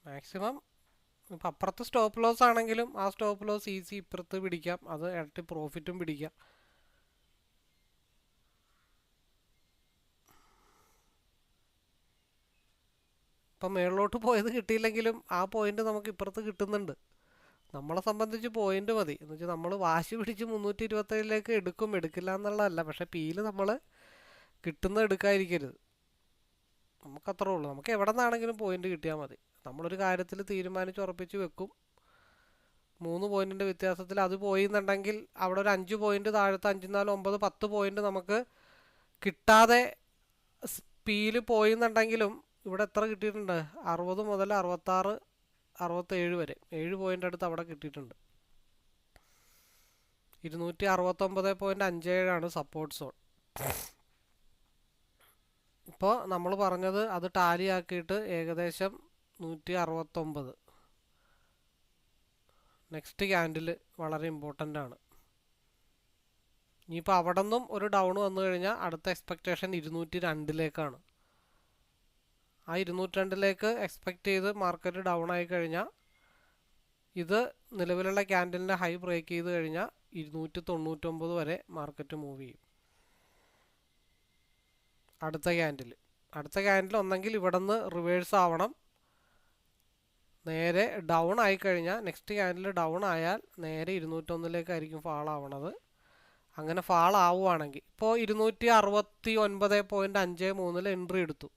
Speaker 1: മാക്സിമം ഇപ്പം അപ്പുറത്ത് സ്റ്റോപ്പ് ലോസ് ആണെങ്കിലും ആ സ്റ്റോപ്പ് ലോസ് ഈസി ഇപ്പുറത്ത് പിടിക്കാം, അത് ഇരട്ടി പ്രോഫിറ്റും പിടിക്കാം. ഇപ്പം മേളിലോട്ട് പോയത് കിട്ടിയില്ലെങ്കിലും ആ പോയിന്റ് നമുക്ക് ഇപ്പുറത്ത് കിട്ടുന്നുണ്ട്. നമ്മളെ സംബന്ധിച്ച് പോയിന്റ് മതി എന്ന് വെച്ചാൽ നമ്മൾ വാശി പിടിച്ച് 327ലേക്ക് എടുക്കില്ല എന്നുള്ളതല്ല. പക്ഷെ പിയിൽ നമ്മൾ കിട്ടുന്നത് എടുക്കാതിരിക്കരുത്. നമുക്കത്രേ ഉള്ളൂ. നമുക്ക് എവിടെ നിന്നാണെങ്കിലും പോയിന്റ് കിട്ടിയാൽ മതി. നമ്മളൊരു കാര്യത്തിൽ തീരുമാനിച്ച് ഉറപ്പിച്ച് വെക്കും. 3 പോയിന്റിൻ്റെ വ്യത്യാസത്തിൽ അത് പോയി എന്നുണ്ടെങ്കിൽ അവിടെ ഒരു 5 പോയിന്റ് താഴത്ത് 5, 4, 9, 10 പോയിന്റ് നമുക്ക് കിട്ടാതെ പിയിൽ പോയി എന്നുണ്ടെങ്കിലും ഇവിടെ എത്ര കിട്ടിയിട്ടുണ്ട്? 60 മുതൽ 66, 67 വരെ 7 പോയിന്റ് അടുത്ത് അവിടെ കിട്ടിയിട്ടുണ്ട്. 269.57 സപ്പോർട്ട് സോൺ. ഇപ്പോൾ നമ്മൾ പറഞ്ഞത് അത് ടാലി ആക്കിയിട്ട് ഏകദേശം 169. നെക്സ്റ്റ് ക്യാൻഡിൽ വളരെ ഇമ്പോർട്ടൻ്റ് ആണ്. ഇനിയിപ്പോൾ അവിടെ നിന്നും ഒരു ഡൗൺ വന്നു കഴിഞ്ഞാൽ അടുത്ത എക്സ്പെക്റ്റേഷൻ 202ലേക്കാണ്. ആ 202ലേക്ക് എക്സ്പെക്റ്റ് ചെയ്ത് മാർക്കറ്റ് ഡൗൺ ആയി കഴിഞ്ഞാൽ ഇത് നിലവിലുള്ള ക്യാൻഡലിൻ്റെ ഹൈ ബ്രേക്ക് ചെയ്ത് കഴിഞ്ഞാൽ 299 വരെ മാർക്കറ്റ് മൂവ് ചെയ്യും. അടുത്ത ക്യാൻഡിൽ ഒന്നെങ്കിൽ ഇവിടെ നിന്ന് റിവേഴ്സ് ആവണം, നേരെ ഡൗൺ ആയിക്കഴിഞ്ഞാൽ നെക്സ്റ്റ് ക്യാൻഡിൽ ഡൗൺ ആയാൽ നേരെ 201ലേക്കായിരിക്കും ഫാൾ ആവണത്. അങ്ങനെ ഫാൾ ആവുകയാണെങ്കിൽ ഇപ്പോൾ 269.53 എൻട്രി എടുത്തു.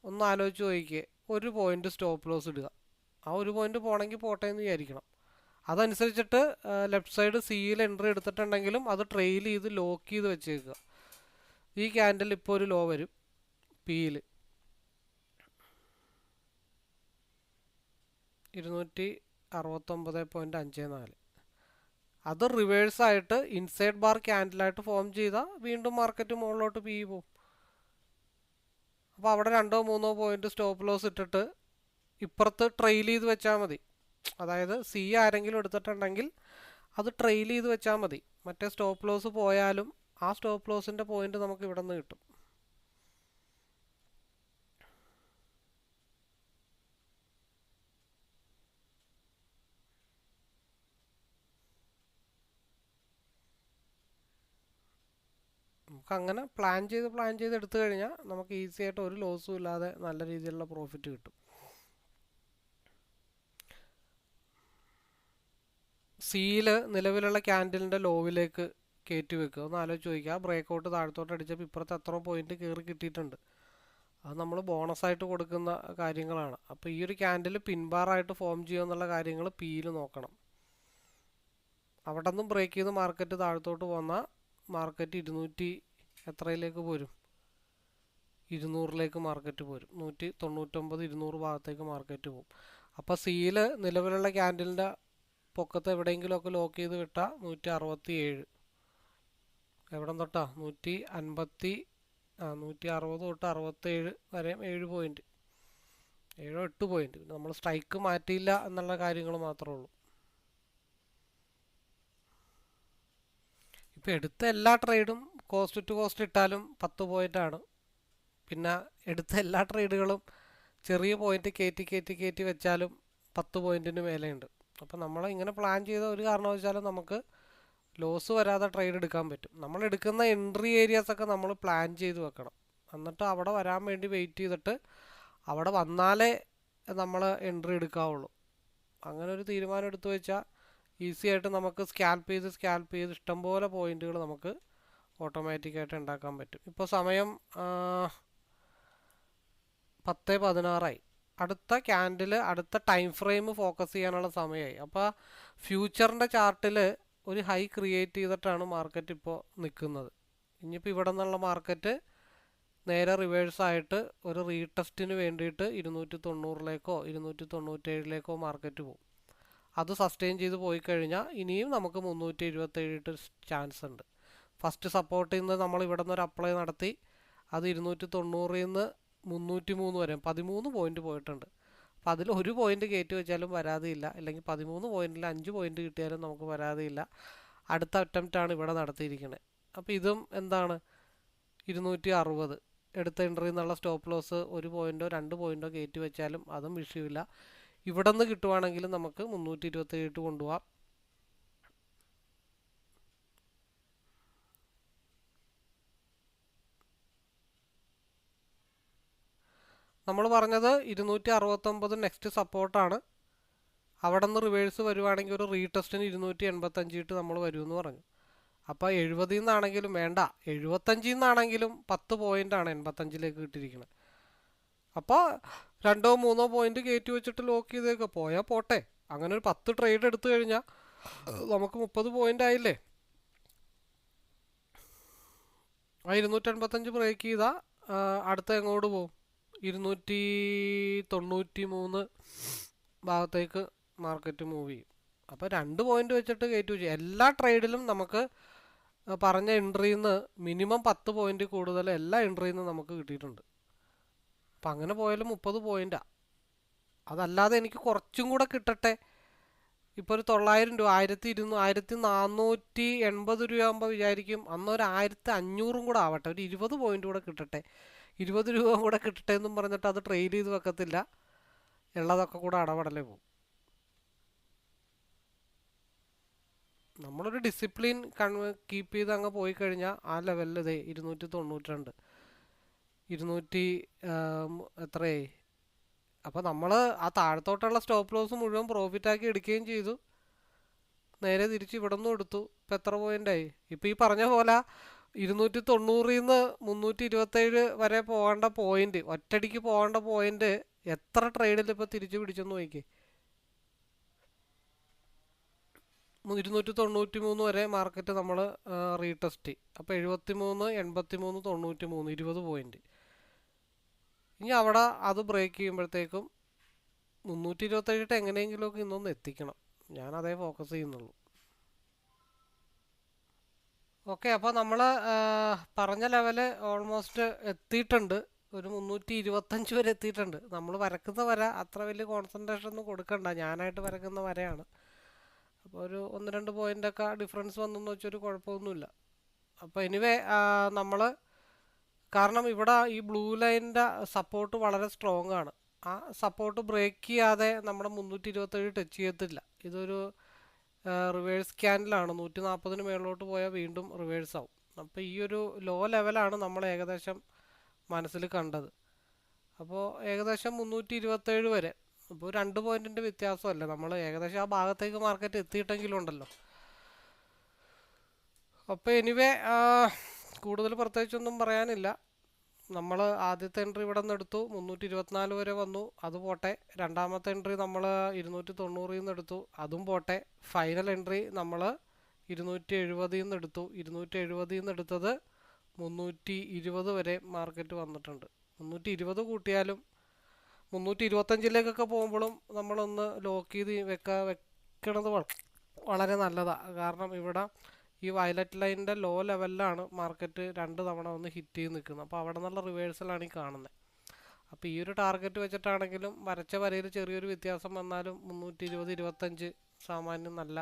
Speaker 1: ഒന്ന് ആലോചിച്ച് നോക്കിയേ, ഒരു പോയിന്റ് സ്റ്റോപ്പ് ലോസ് ഇടുക. ആ ഒരു പോയിന്റ് പോകണമെങ്കിൽ പോട്ടെ എന്ന് വിചാരിക്കണം. അതനുസരിച്ചിട്ട് ലെഫ്റ്റ് സൈഡ് സിയിൽ എൻട്രി എടുത്തിട്ടുണ്ടെങ്കിലും അത് ട്രെയിൽ ചെയ്ത് ലോക്ക് ചെയ്ത് വെച്ചേക്കുക. ഈ ക്യാൻഡിൽ ഇപ്പോൾ ഒരു ലോ വരും പിയിൽ 269.54. അത് റിവേഴ്സായിട്ട് ഇൻസൈഡ് ബാർ ക്യാൻഡിലായിട്ട് ഫോം ചെയ്താൽ വീണ്ടും മാർക്കറ്റ് മുകളിലോട്ട് പി പോകും. അപ്പോൾ അവിടെ 2-3 പോയിന്റ് സ്റ്റോപ്പ് ലോസ് ഇട്ടിട്ട് ഇപ്പുറത്ത് ട്രെയിൽ ചെയ്ത് വെച്ചാൽ മതി. അതായത് സി ആരെങ്കിലും എടുത്തിട്ടുണ്ടെങ്കിൽ അത് ട്രെയിൽ ചെയ്ത് വെച്ചാൽ മതി. മറ്റേ സ്റ്റോപ്പ് ലോസ് പോയാലും ആ സ്റ്റോപ്പ് ലോസിൻ്റെ പോയിന്റ് നമുക്ക് ഇവിടെ നിന്ന് കിട്ടും. നമുക്ക് അങ്ങനെ പ്ലാൻ ചെയ്ത് എടുത്തു കഴിഞ്ഞാൽ നമുക്ക് ഈസി ആയിട്ട് ഒരു ലോസും ഇല്ലാതെ നല്ല രീതിയിലുള്ള പ്രോഫിറ്റ് കിട്ടും. സിയിൽ നിലവിലുള്ള ക്യാൻഡിലിൻ്റെ ലോവിലേക്ക് കയറ്റി വെക്കുക. ഒന്ന് ആലോചിച്ച് ചോദിക്കുക, ബ്രേക്ക് ഔട്ട് താഴത്തോട്ട് അടിച്ചപ്പോൾ ഇപ്പുറത്ത് എത്ര പോയിന്റ് കയറി കിട്ടിയിട്ടുണ്ട്. അത് നമ്മൾ ബോണസായിട്ട് കൊടുക്കുന്ന കാര്യങ്ങളാണ്. അപ്പോൾ ഈ ഒരു ക്യാൻഡിൽ പിൻബാറായിട്ട് ഫോം ചെയ്യുമെന്നുള്ള കാര്യങ്ങൾ പിയിൽ നോക്കണം. അവിടെ നിന്നും ബ്രേക്ക് ചെയ്ത് മാർക്കറ്റ് താഴത്തോട്ട് പോന്നാൽ മാർക്കറ്റ് 200 എത്രയിലേക്ക് പോരും? 200ലേക്ക് മാർക്കറ്റ് പോരും. 199, 200 ഭാഗത്തേക്ക് മാർക്കറ്റ് പോകും. അപ്പോൾ സിയിൽ നിലവിലുള്ള ക്യാൻഡിലിൻ്റെ പൊക്കത്ത് എവിടെയെങ്കിലുമൊക്കെ ലോക്ക് ചെയ്ത് വിട്ടാൽ 167. എവിടെ തൊട്ടാ? 160 തൊട്ട് 67 വരെ 7 പോയിന്റ്, 7-8 പോയിന്റ്. നമ്മൾ സ്ട്രൈക്ക് മാറ്റിയില്ല എന്നുള്ള കാര്യങ്ങൾ മാത്രമേ ഉള്ളൂ. ഇപ്പോൾ എടുത്ത എല്ലാ ട്രേഡും കോസ്റ്റ് ടു കോസ്റ്റ് ഇട്ടാലും 10 പോയിൻ്റാണ്. പിന്നെ എടുത്ത എല്ലാ ട്രേഡുകളും ചെറിയ പോയിന്റ് കയറ്റി വെച്ചാലും 10 പോയിന്റിന് മേലെയുണ്ട്. അപ്പോൾ നമ്മൾ ഇങ്ങനെ പ്ലാൻ ചെയ്ത ഒരു കാരണവശാലും നമുക്ക് ലോസ് വരാതെ ട്രേഡ് എടുക്കാൻ പറ്റും. നമ്മൾ എടുക്കുന്ന എൻട്രി ഏരിയാസൊക്കെ നമ്മൾ പ്ലാൻ ചെയ്ത് വെക്കണം. എന്നിട്ട് അവിടെ വരാൻ വേണ്ടി വെയിറ്റ് ചെയ്തിട്ട് അവിടെ വന്നാലേ നമ്മൾ എൻട്രി എടുക്കാവുള്ളൂ. അങ്ങനെ ഒരു തീരുമാനം എടുത്തു വെച്ചാൽ ഈസി ആയിട്ട് നമുക്ക് സ്കാൽപ്പ് ചെയ്ത് ഇഷ്ടംപോലെ പോയിന്റുകൾ നമുക്ക് ഓട്ടോമാറ്റിക്കായിട്ട് ഉണ്ടാക്കാൻ പറ്റും. ഇപ്പോൾ സമയം 10:16 അടുത്ത ക്യാൻഡിൽ അടുത്ത ടൈം ഫ്രെയിം ഫോക്കസ് ചെയ്യാനുള്ള സമയമായി. അപ്പോൾ ഫ്യൂച്ചറിൻ്റെ ചാർട്ടിൽ ഒരു ഹൈ ക്രിയേറ്റ് ചെയ്തിട്ടാണ് മാർക്കറ്റ് ഇപ്പോൾ നിൽക്കുന്നത്. ഇനിയിപ്പോൾ ഇവിടെ നിന്നുള്ള മാർക്കറ്റ് നേരെ റിവേഴ്സായിട്ട് ഒരു റീടെസ്റ്റിന് വേണ്ടിയിട്ട് 290ലേക്കോ 297ലേക്കോ മാർക്കറ്റ് പോകും. അത് സസ്റ്റെയിൻ ചെയ്ത് പോയി കഴിഞ്ഞാൽ ഇനിയും നമുക്ക് 327 ചാൻസ് ഉണ്ട്. ഫസ്റ്റ് സപ്പോർട്ടിൽ നിന്ന് നമ്മൾ ഇവിടെ നിന്ന് ഒരു അപ്ലൈ നടത്തി അത് 290ൽ നിന്ന് 303 വരെ 13 പോയിന്റ് പോയിട്ടുണ്ട്. അപ്പോൾ അതിൽ ഒരു പോയിന്റ് കയറ്റി വെച്ചാലും പരാതിയില്ല, അല്ലെങ്കിൽ 13 പോയിന്റിൽ 5 പോയിന്റ് കിട്ടിയാലും നമുക്ക് പരാതിയില്ല. അടുത്ത അറ്റംപ്റ്റാണ് ഇവിടെ നടത്തിയിരിക്കുന്നത്. അപ്പോൾ ഇതും എന്താണ് 260 എടുത്ത എൻട്രി എന്നുള്ള സ്റ്റോപ്പ് ലോസ് 1 പോയിന്റോ 2 പോയിന്റോ കയറ്റി വെച്ചാലും അതും വിഷയമില്ല. ഇവിടെ നിന്ന് കിട്ടുവാണെങ്കിൽ നമുക്ക് 327 കൊണ്ടുപോകാം. നമ്മൾ പറഞ്ഞത് 269 നെക്സ്റ്റ് സപ്പോർട്ടാണ്. അവിടെ നിന്ന് റിവേഴ്സ് വരുവാണെങ്കിൽ ഒരു റീടെസ്റ്റിന് 285 ഇട്ട് നമ്മൾ വരുമെന്ന് പറഞ്ഞു. അപ്പോൾ 70 നിന്നാണെങ്കിലും വേണ്ട, 75 നിന്നാണെങ്കിലും 10 പോയിൻ്റാണ് 85ലേക്ക് കിട്ടിയിരിക്കുന്നത്. അപ്പോൾ 2-3 പോയിന്റ് കയറ്റി വെച്ചിട്ട് ലോക്ക് ചെയ്തേക്ക് പോയാൽ പോട്ടെ. അങ്ങനെ ഒരു 10 ട്രേഡ് എടുത്തു കഴിഞ്ഞാൽ നമുക്ക് 30 പോയിന്റ് ആയില്ലേ. ആ 285 ബ്രേക്ക് ചെയ്താൽ അടുത്ത എങ്ങോട്ട് പോകും? 293 ഭാഗത്തേക്ക് മാർക്കറ്റ് മൂവ് ചെയ്യും. അപ്പോൾ 2 പോയിന്റ് വെച്ചിട്ട് കയറ്റി വെച്ചു. എല്ലാ ട്രേഡിലും നമുക്ക് പറഞ്ഞ എൻട്രിയിൽ നിന്ന് മിനിമം 10 പോയിന്റ് കൂടുതൽ എല്ലാ എൻട്രിയിൽ നിന്നും നമുക്ക് കിട്ടിയിട്ടുണ്ട്. അപ്പം അങ്ങനെ പോയാലും 30 പോയിന്റാണ്. അതല്ലാതെ എനിക്ക് കുറച്ചും കൂടെ കിട്ടട്ടെ, ഇപ്പോൾ ഒരു 900 രൂപ, 1480 രൂപയാകുമ്പോൾ വിചാരിക്കും അന്നൊരു 1500 കൂടെ ആവട്ടെ, ഒരു 20 പോയിന്റ് കൂടെ കിട്ടട്ടെ, 20 രൂപ കൂടെ കിട്ടട്ടെ എന്നും പറഞ്ഞിട്ട് അത് ട്രെയിൽ ചെയ്ത് വെക്കത്തില്ല. ഉള്ളതൊക്കെ കൂടെ അടപടലേ പോകും. നമ്മളൊരു ഡിസിപ്ലിൻ കീപ്പ് ചെയ്ത് അങ്ങ് പോയി കഴിഞ്ഞാൽ ആ ലെവലിൽ ഇതേ 292 200 എത്രയായി. അപ്പോൾ നമ്മൾ ആ താഴത്തോട്ടുള്ള സ്റ്റോപ്പ് ലോസ് മുഴുവൻ പ്രോഫിറ്റാക്കി എടുക്കുകയും ചെയ്തു. നേരെ തിരിച്ച് ഇവിടെ നിന്നും എടുത്തു. ഇപ്പം എത്ര പോയിൻ്റായി? ഇപ്പം ഈ പറഞ്ഞ പോലെ 290 നിന്ന് 327 വരെ പോകേണ്ട പോയിന്റ്, ഒറ്റടിക്ക് പോകേണ്ട പോയിന്റ് എത്ര ട്രേഡിൽ ഇപ്പോൾ തിരിച്ചു പിടിച്ചെന്ന് നോക്കി. 293 വരെ മാർക്കറ്റ് നമ്മൾ റീടെസ്റ്റ്. അപ്പോൾ 73, 83, 93 20 പോയിന്റ്. ഇനി അവിടെ അത് ബ്രേക്ക് ചെയ്യുമ്പോഴത്തേക്കും 327 എങ്ങനെയെങ്കിലുമൊക്കെ ഇന്നൊന്ന് എത്തിക്കണം. ഞാനതേ ഫോക്കസ് ചെയ്യുന്നുള്ളൂ. ഓക്കെ, അപ്പോൾ നമ്മൾ പറഞ്ഞ ലെവല് ഓൾമോസ്റ്റ് എത്തിയിട്ടുണ്ട്. ഒരു 325 വരെ എത്തിയിട്ടുണ്ട്. നമ്മൾ വരക്കുന്ന വര അത്ര വലിയ കോൺസെൻട്രേഷൻ ഒന്നും കൊടുക്കണ്ട, ഞാനായിട്ട് വരക്കുന്ന വരയാണ്. അപ്പോൾ ഒരു 1-2 പോയിൻ്റൊക്കെ ഡിഫറൻസ് വന്നെന്ന് വെച്ചൊരു കുഴപ്പമൊന്നുമില്ല. അപ്പോൾ എനിവേ നമ്മൾ കാരണം ഇവിടെ ഈ ബ്ലൂ ലൈനിൻ്റെ സപ്പോർട്ട് വളരെ സ്ട്രോങ് ആണ്. ആ സപ്പോർട്ട് ബ്രേക്ക് ചെയ്യാതെ നമ്മുടെ 327 ടച്ച് ചെയ്യത്തില്ല. ഇതൊരു റിവേഴ്സ് ക്യാൻഡിലാണ്. 140 മേളിലോട്ട് പോയാൽ വീണ്ടും റിവേഴ്സ് ആവും. അപ്പോൾ ഈ ഒരു ലോ ലെവലാണ് നമ്മൾ ഏകദേശം മനസ്സിൽ കണ്ടത്. അപ്പോൾ ഏകദേശം 327 വരെ, അപ്പോൾ 2 പോയിന്റിൻ്റെ വ്യത്യാസമല്ല, നമ്മൾ ഏകദേശം ആ ഭാഗത്തേക്ക് മാർക്കറ്റ് എത്തിയിട്ടെങ്കിലും ഉണ്ടല്ലോ. അപ്പോൾ എനിവേ കൂടുതൽ പ്രത്യേകിച്ചൊന്നും പറയാനില്ല. നമ്മൾ ആദ്യത്തെ എൻട്രി ഇവിടെ നിന്ന് എടുത്തു, 324 വരെ വന്നു, അത് പോട്ടെ. രണ്ടാമത്തെ എൻട്രി നമ്മൾ 290 നിന്ന് എടുത്തു, അതും പോട്ടെ. ഫൈനൽ എൻട്രി നമ്മൾ 270 നിന്ന് എടുത്തു. 270 നിന്ന് എടുത്തത് 320 വരെ മാർക്കറ്റ് വന്നിട്ടുണ്ട്. 320 കൂട്ടിയാലും 325ലേക്കൊക്കെ പോകുമ്പോഴും നമ്മളൊന്ന് ലോക്ക് ചെയ്ത് വെക്കണത് വളരെ നല്ലതാണ്. കാരണം ഇവിടെ ഈ വയലറ്റ് ലൈനിൻ്റെ ലോ ലെവലിലാണ് മാർക്കറ്റ് 2 തവണ ഒന്ന് ഹിറ്റ് ചെയ്ത് നിൽക്കുന്നത്. അപ്പോൾ അവിടെ നിന്നുള്ള റിവേഴ്സലാണ് ഈ കാണുന്നത്. അപ്പോൾ ഈ ഒരു ടാർഗറ്റ് വെച്ചിട്ടാണെങ്കിലും വരച്ച വരയിൽ ചെറിയൊരു വ്യത്യാസം വന്നാലും 320-25 സാമാന്യം നല്ല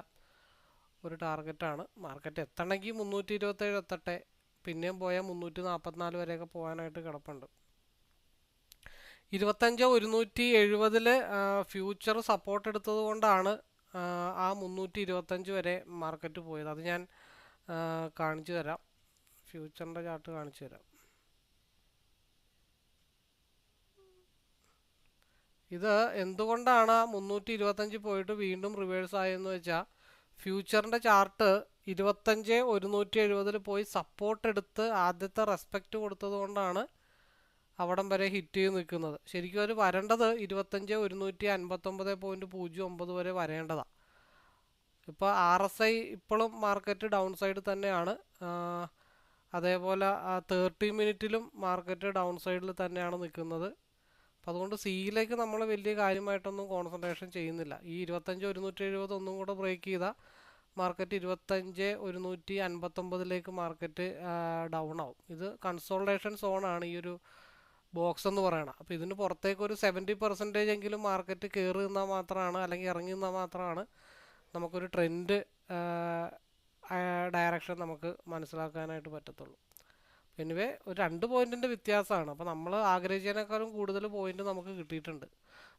Speaker 1: ഒരു ടാർഗറ്റാണ്. മാർക്കറ്റ് എത്തണമെങ്കിൽ 327 എത്തട്ടെ, പിന്നെയും പോയാൽ 344 വരെയൊക്കെ പോകാനായിട്ട് കിടപ്പുണ്ട്. 25-170 ഫ്യൂച്ചർ സപ്പോർട്ട് എടുത്തത് കൊണ്ടാണ് ആ 325 വരെ മാർക്കറ്റ് പോയത്. അത് ഞാൻ കാണിച്ചു തരാം. ഫ്യൂച്ചറിൻ്റെ ചാർട്ട് കാണിച്ചു തരാം. ഇത് എന്തുകൊണ്ടാണ് 325 പോയിട്ട് വീണ്ടും റിവേഴ്സ് ആയെന്ന് വെച്ചാൽ, ഫ്യൂച്ചറിൻ്റെ ചാർട്ട് 25-170 പോയി സപ്പോർട്ട് എടുത്ത് ആദ്യത്തെ റെസ്പെക്റ്റ് കൊടുത്തത് കൊണ്ടാണ് അവിടം വരെ ഹിറ്റ് ചെയ്ത് നിൽക്കുന്നത്. ശരിക്കും അവർ വരേണ്ടത് 25-159.09 വരെ വരേണ്ടതാണ്. ഇപ്പോൾ RSI ഇപ്പോഴും മാർക്കറ്റ് ഡൗൺ സൈഡ് തന്നെയാണ്. അതേപോലെ 30 മിനിറ്റിലും മാർക്കറ്റ് ഡൗൺ സൈഡിൽ തന്നെയാണ് നിൽക്കുന്നത്. അപ്പോൾ അതുകൊണ്ട് സിയിലേക്ക് നമ്മൾ വലിയ കാര്യമായിട്ടൊന്നും കോൺസെൻട്രേഷൻ ചെയ്യുന്നില്ല. ഈ 25-170 ഒന്നും കൂടെ ബ്രേക്ക് ചെയ്താൽ മാർക്കറ്റ് 25-159 മാർക്കറ്റ് ഡൗൺ ആവും. ഇത് കൺസോൾട്ടേഷൻ സോണാണ് ഈ ഒരു ബോക്സ് എന്ന് പറയണം. അപ്പോൾ ഇതിന് പുറത്തേക്ക് ഒരു 70% എങ്കിലും മാർക്കറ്റ് കയറി നിന്നാൽ മാത്രമാണ്, അല്ലെങ്കിൽ ഇറങ്ങി നിന്നാൽ മാത്രമാണ് നമുക്കൊരു ട്രെൻഡ് ഡയറക്ഷൻ നമുക്ക് മനസ്സിലാക്കാനായിട്ട് പറ്റത്തുള്ളൂ. എനിവേ ഒരു 2 പോയിന്റിൻ്റെ വ്യത്യാസമാണ്. അപ്പോൾ നമ്മൾ ആഗ്രഹിച്ചതിനേക്കാളും കൂടുതൽ പോയിന്റ് നമുക്ക് കിട്ടിയിട്ടുണ്ട്.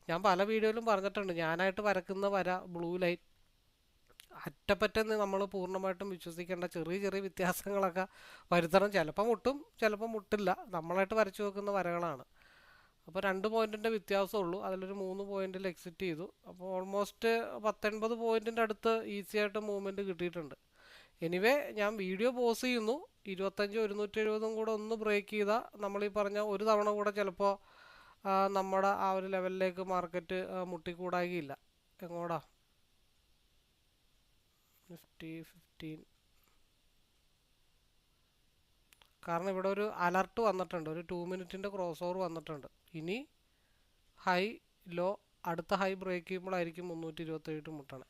Speaker 1: ഞാൻ പല വീഡിയോയിലും പറഞ്ഞിട്ടുണ്ട്, ഞാനായിട്ട് വരക്കുന്ന വര ബ്ലൂ ലൈൻ അറ്റപ്പറ്റെന്ന് നമ്മൾ പൂർണ്ണമായിട്ടും വിശ്വസിക്കേണ്ട. ചെറിയ ചെറിയ വ്യത്യാസങ്ങളൊക്കെ വരുത്തണം. ചിലപ്പോൾ മുട്ടും, ചിലപ്പോൾ മുട്ടില്ല. നമ്മളായിട്ട് വരച്ചു വെക്കുന്ന വരകളാണ്. അപ്പോൾ 2 പോയിൻറ്റിൻ്റെ വ്യത്യാസമുള്ളൂ. അതിലൊരു 3 പോയിൻറ്റിൽ എക്സിറ്റ് ചെയ്തു. അപ്പോൾ ഓൾമോസ്റ്റ് 19 പോയിൻറ്റിൻ്റെ അടുത്ത് ഈസി ആയിട്ട് മൂവ്മെൻറ്റ് കിട്ടിയിട്ടുണ്ട്. എനിവേ ഞാൻ വീഡിയോ പോസ് ചെയ്യുന്നു. 25 170 കൂടെ ഒന്ന് ബ്രേക്ക് ചെയ്താൽ നമ്മൾ ഈ പറഞ്ഞ ഒരു തവണ കൂടെ ചിലപ്പോൾ നമ്മുടെ ആ ഒരു ലെവലിലേക്ക് മാർക്കറ്റ് മുട്ടിക്കൂടാകില്ല. എങ്ങോടാ നിഫ്റ്റി 15, കാരണം ഇവിടെ ഒരു അലർട്ട് വന്നിട്ടുണ്ട്, ഒരു 2 മിനിറ്റിൻ്റെ ക്രോസ് ഓവർ വന്നിട്ടുണ്ട്. ഇനി ഹൈ ലോ അടുത്ത ഹൈ ബ്രേക്ക് ചെയ്യുമ്പോഴായിരിക്കും 327 മുട്ടണേ.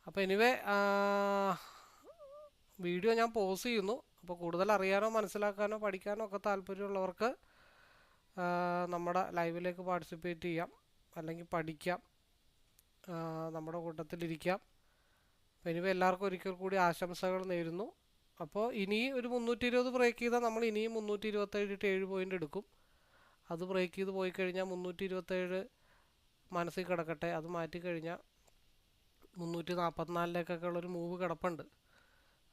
Speaker 1: അപ്പോൾ എനിവേ വീഡിയോ ഞാൻ പോസ് ചെയ്യുന്നു. അപ്പോൾ കൂടുതൽ അറിയാനോ മനസ്സിലാക്കാനോ പഠിക്കാനോ ഒക്കെ താല്പര്യമുള്ളവർക്ക് നമ്മുടെ ലൈവിലേക്ക് പാർട്ടിസിപ്പേറ്റ് ചെയ്യാം, അല്ലെങ്കിൽ പഠിക്കാം, നമ്മുടെ കൂട്ടത്തിലിരിക്കാം. അപ്പോൾ എനിവേ എല്ലാവർക്കും ഒരിക്കൽ കൂടി ആശംസകൾ നേരുന്നു. അപ്പോൾ ഇനി ഒരു 320 ബ്രേക്ക് ചെയ്താൽ നമ്മൾ ഇനിയും 327 പോയിൻ്റ് എടുക്കും. അത് ബ്രേക്ക് ചെയ്ത് പോയി കഴിഞ്ഞാൽ 327 മനസ്സിൽ കിടക്കട്ടെ. അത് മാറ്റിക്കഴിഞ്ഞാൽ 344 ഉള്ളൊരു മൂവ് കിടപ്പുണ്ട്.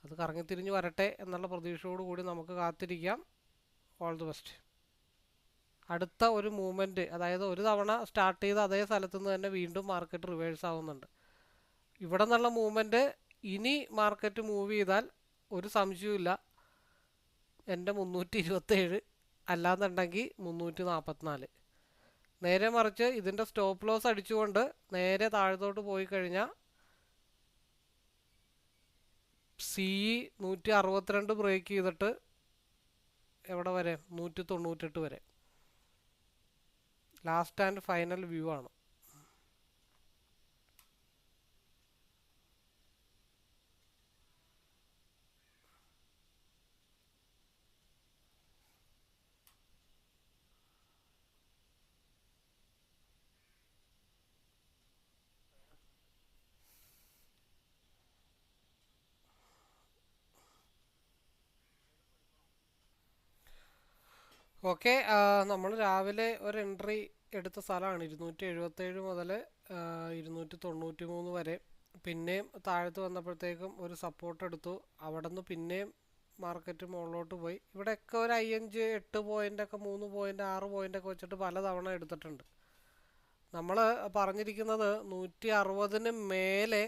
Speaker 1: അത് കറങ്ങിത്തിരിഞ്ഞ് വരട്ടെ എന്നുള്ള പ്രതീക്ഷയോടുകൂടി നമുക്ക് കാത്തിരിക്കാം. All the best. അടുത്ത ഒരു മൂവ്മെൻറ്റ്, അതായത് ഒരു തവണ സ്റ്റാർട്ട് ചെയ്ത അതേ സ്ഥലത്തു നിന്ന് തന്നെ വീണ്ടും മാർക്കറ്റ് റിവേഴ്സ് ആവുന്നുണ്ട്. ഇവിടെ നിന്നുള്ള മൂവ്മെൻറ്റ് ഇനി മാർക്കറ്റ് മൂവ് ചെയ്താൽ ഒരു സംശയവുമില്ല, എൻ്റെ 327 അല്ലാന്നുണ്ടെങ്കിൽ 344. നേരെ മറിച്ച് ഇതിൻ്റെ സ്റ്റോപ്പ് ലോസ് അടിച്ചുകൊണ്ട് നേരെ താഴത്തോട്ട് പോയി കഴിഞ്ഞാൽ CE 162 ബ്രേക്ക് ചെയ്തിട്ട് എവിടെ വരെ, 198 വരെ. ലാസ്റ്റ് ആൻഡ് ഫൈനൽ വ്യൂ ആണ്. ഓക്കെ, നമ്മൾ രാവിലെ ഒരു എൻട്രി എടുത്ത സ്ഥലമാണ് 277 മുതൽ 293 വരെ. പിന്നെയും താഴത്ത് വന്നപ്പോഴത്തേക്കും ഒരു സപ്പോർട്ട് എടുത്തു. അവിടെ നിന്ന് പിന്നെയും മാർക്കറ്റ് മുകളിലോട്ട് പോയി. ഇവിടെയൊക്കെ ഒരു 5 8 പോയിൻ്റൊക്കെ 3 പോയിൻ്റ് 6 പോയിൻ്റൊക്കെ വെച്ചിട്ട് പലതവണ എടുത്തിട്ടുണ്ട്. നമ്മൾ പറഞ്ഞിരിക്കുന്നത് 160 മേലെ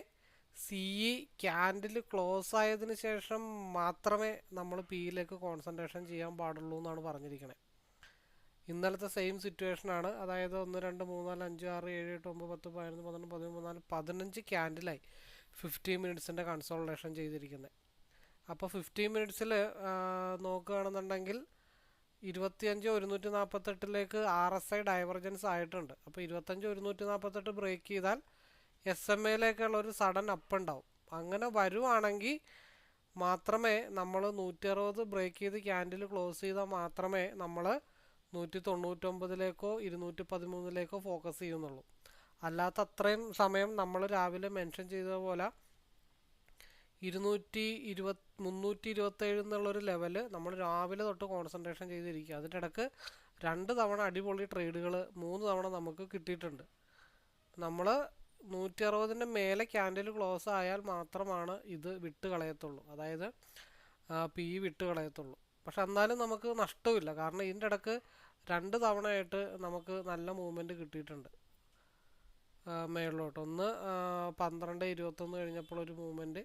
Speaker 1: CE ക്യാൻഡിൽ ക്ലോസ് ആയതിനു ശേഷം മാത്രമേ നമ്മൾ പിയിലേക്ക് കോൺസെൻട്രേഷൻ ചെയ്യാൻ പാടുള്ളൂ എന്നാണ് പറഞ്ഞിരിക്കുന്നത്. ഇന്നലത്തെ സെയിം സിറ്റുവേഷനാണ്. അതായത് 1 2 3 4 5 6 7 8 9 10 11 12 13 15 ക്യാൻഡിലായി 15 മിനിറ്റ്സിൻ്റെ കൺസോൾട്ടേഷൻ ചെയ്തിരിക്കുന്നത്. അപ്പോൾ 15 മിനിറ്റ്സിൽ നോക്കുകയാണെന്നുണ്ടെങ്കിൽ 25 148 RSI ഡൈവർജൻസ് ആയിട്ടുണ്ട്. അപ്പോൾ 25 148 ബ്രേക്ക് ചെയ്താൽ SMA ഒരു സഡൻ അപ്പ് ഉണ്ടാവും. അങ്ങനെ വരുവാണെങ്കിൽ മാത്രമേ നമ്മൾ 160 ബ്രേക്ക് ചെയ്ത് ക്യാൻഡിൽ ക്ലോസ് ചെയ്താൽ മാത്രമേ നമ്മൾ 199 213 ഫോക്കസ് ചെയ്യുന്നുള്ളൂ. അല്ലാത്ത അത്രയും സമയം നമ്മൾ രാവിലെ മെൻഷൻ ചെയ്തതുപോലെ 327 എന്നുള്ളൊരു ലെവല് നമ്മൾ രാവിലെ തൊട്ട് കോൺസെൻട്രേഷൻ ചെയ്തിരിക്കുക. അതിൻ്റെ ഇടക്ക് 2 തവണ അടിപൊളി ട്രേഡുകൾ 3 തവണ നമുക്ക് കിട്ടിയിട്ടുണ്ട്. നമ്മൾ 160 മേലെ ക്യാൻഡിൽ ക്ലോസ് ആയാൽ മാത്രമാണ് ഇത് വിട്ട് കളയത്തുള്ളൂ, അതായത് പി വിട്ട് കളയത്തുള്ളൂ. പക്ഷെ എന്നാലും നമുക്ക് നഷ്ടമില്ല, കാരണം ഇതിൻ്റെ ഇടക്ക് 2 തവണയായിട്ട് നമുക്ക് നല്ല മൂവ്മെൻറ്റ് കിട്ടിയിട്ടുണ്ട് മേളിലോട്ട്. ഒന്ന് 12-21 കഴിഞ്ഞപ്പോൾ ഒരു മൂവ്മെൻറ്റ്.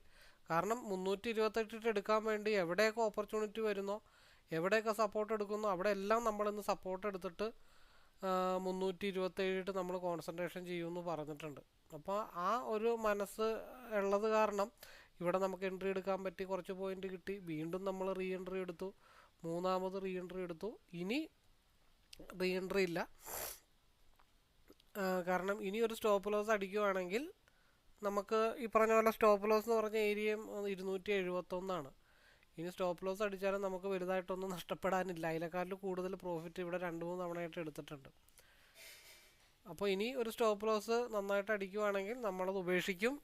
Speaker 1: കാരണം 328 എടുക്കാൻ വേണ്ടി എവിടെയൊക്കെ ഓപ്പർച്യൂണിറ്റി വരുന്നോ, എവിടെയൊക്കെ സപ്പോർട്ട് എടുക്കുന്നോ അവിടെ എല്ലാം നമ്മളിന്ന് സപ്പോർട്ട് എടുത്തിട്ട് 327 നമ്മൾ കോൺസെൻട്രേഷൻ ചെയ്യുമെന്ന് പറഞ്ഞിട്ടുണ്ട്. അപ്പോൾ ആ ഒരു മനസ്സ് ഉള്ളത് കാരണം ഇവിടെ നമുക്ക് എൻട്രി എടുക്കാൻ പറ്റി, കുറച്ച് പോയിന്റ് കിട്ടി. വീണ്ടും നമ്മൾ റീ എൻട്രി എടുത്തു, മൂന്നാമത് റീ എൻട്രി എടുത്തു. ഇനി റീ എൻട്രി ഇല്ല, കാരണം ഇനി ഒരു സ്റ്റോപ്പ് ലോസ് അടിക്കുകയാണെങ്കിൽ നമുക്ക് ഈ പറഞ്ഞ പോലെ സ്റ്റോപ്പ് ലോസ് എന്ന് പറഞ്ഞ ഏരിയയും 271. ഇനി സ്റ്റോപ്പ് ലോസ് അടിച്ചാലും നമുക്ക് വലുതായിട്ടൊന്നും നഷ്ടപ്പെടാനില്ല. അതിനെക്കാട്ടിൽ കൂടുതൽ പ്രോഫിറ്റ് ഇവിടെ 2-3 തവണയായിട്ട് എടുത്തിട്ടുണ്ട്. അപ്പോൾ ഇനി ഒരു സ്റ്റോപ്പ് ലോസ് നന്നായിട്ട് അടിക്കുകയാണെങ്കിൽ നമ്മളത് ഉപേക്ഷിക്കും.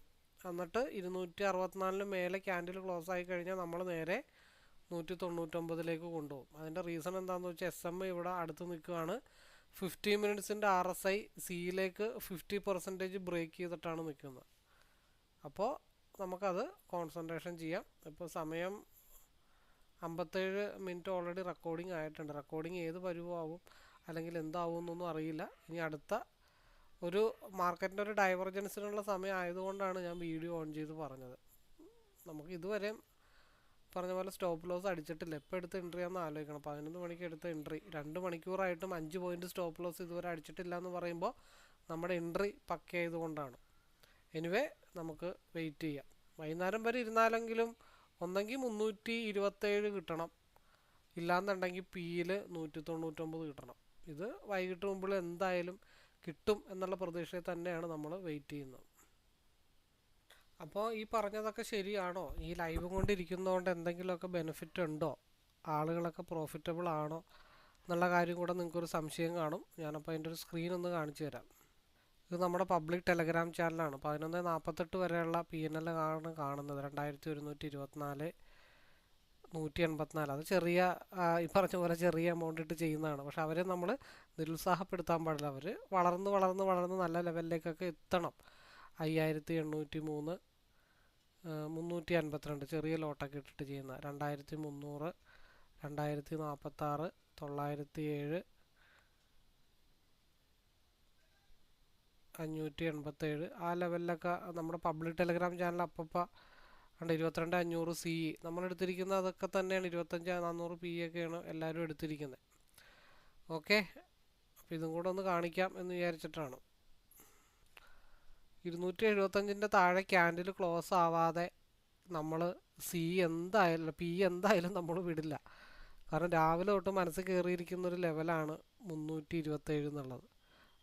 Speaker 1: എന്നിട്ട് 264 മേലെ ക്യാൻഡിൽ ക്ലോസ് ആയി കഴിഞ്ഞാൽ നമ്മൾ നേരെ 199 കൊണ്ടുപോകും. അതിൻ്റെ റീസൺ എന്താണെന്ന് വെച്ചാൽ SMA ഇവിടെ അടുത്ത് നിൽക്കുകയാണ്. 15 മിനിറ്റ്സിൻ്റെ RSI സിയിലേക്ക് 50% ബ്രേക്ക് ചെയ്തിട്ടാണ് നിൽക്കുന്നത്. അപ്പോൾ നമുക്കത് കോൺസെൻട്രേഷൻ ചെയ്യാം. ഇപ്പോൾ സമയം 57 മിനിറ്റ് ഓൾറെഡി റെക്കോർഡിംഗ് ആയിട്ടുണ്ട്. റെക്കോർഡിംഗ് ഏത് പരുവമാവും, അല്ലെങ്കിൽ എന്താവുമെന്നൊന്നും അറിയില്ല. ഇനി അടുത്ത ഒരു മാർക്കറ്റിൻ്റെ ഒരു ഡൈവർജൻസിനുള്ള സമയം ആയതുകൊണ്ടാണ് ഞാൻ വീഡിയോ ഓൺ ചെയ്ത് പറഞ്ഞത്. നമുക്ക് ഇതുവരെ പറഞ്ഞ പോലെ സ്റ്റോപ്പ് ലോസ് അടിച്ചിട്ടില്ല. എപ്പോൾ എടുത്ത് എൻട്രി ആണെന്ന് ആലോചിക്കണം. 11 മണിക്ക് എടുത്ത എൻട്രി 2 മണിക്കൂറായിട്ടും 5 പോയിൻറ്റ് സ്റ്റോപ്പ് ലോസ് ഇതുവരെ അടിച്ചിട്ടില്ല എന്ന് പറയുമ്പോൾ നമ്മുടെ എൻട്രി പക്കയായതുകൊണ്ടാണ്. എനിവേ നമുക്ക് വെയിറ്റ് ചെയ്യാം. വൈകുന്നേരം വരെ ഇരുന്നാലെങ്കിലും ഒന്നെങ്കിൽ 327 കിട്ടണം, ഇല്ലാന്നുണ്ടെങ്കിൽ പിയിൽ 199 കിട്ടണം. ഇത് വൈകിട്ട് മുമ്പിൽ എന്തായാലും കിട്ടും എന്നുള്ള പ്രതീക്ഷയിൽ തന്നെയാണ് നമ്മൾ വെയിറ്റ് ചെയ്യുന്നത്. അപ്പോൾ ഈ പറഞ്ഞതൊക്കെ ശരിയാണോ? ഈ ലൈവ് കൊണ്ടിരിക്കുന്നതുകൊണ്ട് എന്തെങ്കിലുമൊക്കെ ബെനിഫിറ്റ് ഉണ്ടോ? ആളുകളൊക്കെ പ്രോഫിറ്റബിൾ ആണോ എന്നുള്ള കാര്യം കൂടെ നിങ്ങൾക്കൊരു സംശയം കാണും. ഞാനപ്പോൾ അതിൻ്റെ ഒരു സ്ക്രീൻ ഒന്ന് കാണിച്ചു തരാം. ഇത് നമ്മുടെ പബ്ലിക് ടെലഗ്രാം ചാനലാണ്. 11:48 വരെയുള്ള PNL ആണ് കാണുന്നത്. 2124, 184. അത് ചെറിയ ഈ പറഞ്ഞ പോലെ ചെറിയ എമൗണ്ട് ഇട്ട് ചെയ്യുന്നതാണ്. പക്ഷെ അവരെ നമ്മൾ നിരുത്സാഹപ്പെടുത്താൻ പാടില്ല. അവർ വളർന്ന് നല്ല ലെവലിലേക്കൊക്കെ എത്തണം. 5803, 352 ചെറിയ ലോട്ടൊക്കെ ഇട്ടിട്ട് ചെയ്യുന്ന, 2300, 2046, 907, 587 ആ ലെവലിലൊക്കെ നമ്മുടെ പബ്ലിക് ടെലഗ്രാം ചാനൽ അപ്പം 22,500 CE നമ്മളെടുത്തിരിക്കുന്നത് അതൊക്കെ തന്നെയാണ്. 25,400 PE ഒക്കെയാണ് എല്ലാവരും എടുത്തിരിക്കുന്നത്. ഓക്കെ, അപ്പോൾ ഇതും കൂടെ ഒന്ന് കാണിക്കാം എന്ന് വിചാരിച്ചിട്ടാണ്. 275 താഴെ ക്യാൻഡിൽ ക്ലോസ് ആവാതെ നമ്മൾ PE എന്തായാലും നമ്മൾ വിടില്ല. കാരണം രാവിലെ തൊട്ട് മനസ്സിൽ കയറിയിരിക്കുന്നൊരു ലെവലാണ് 327 എന്നുള്ളത്.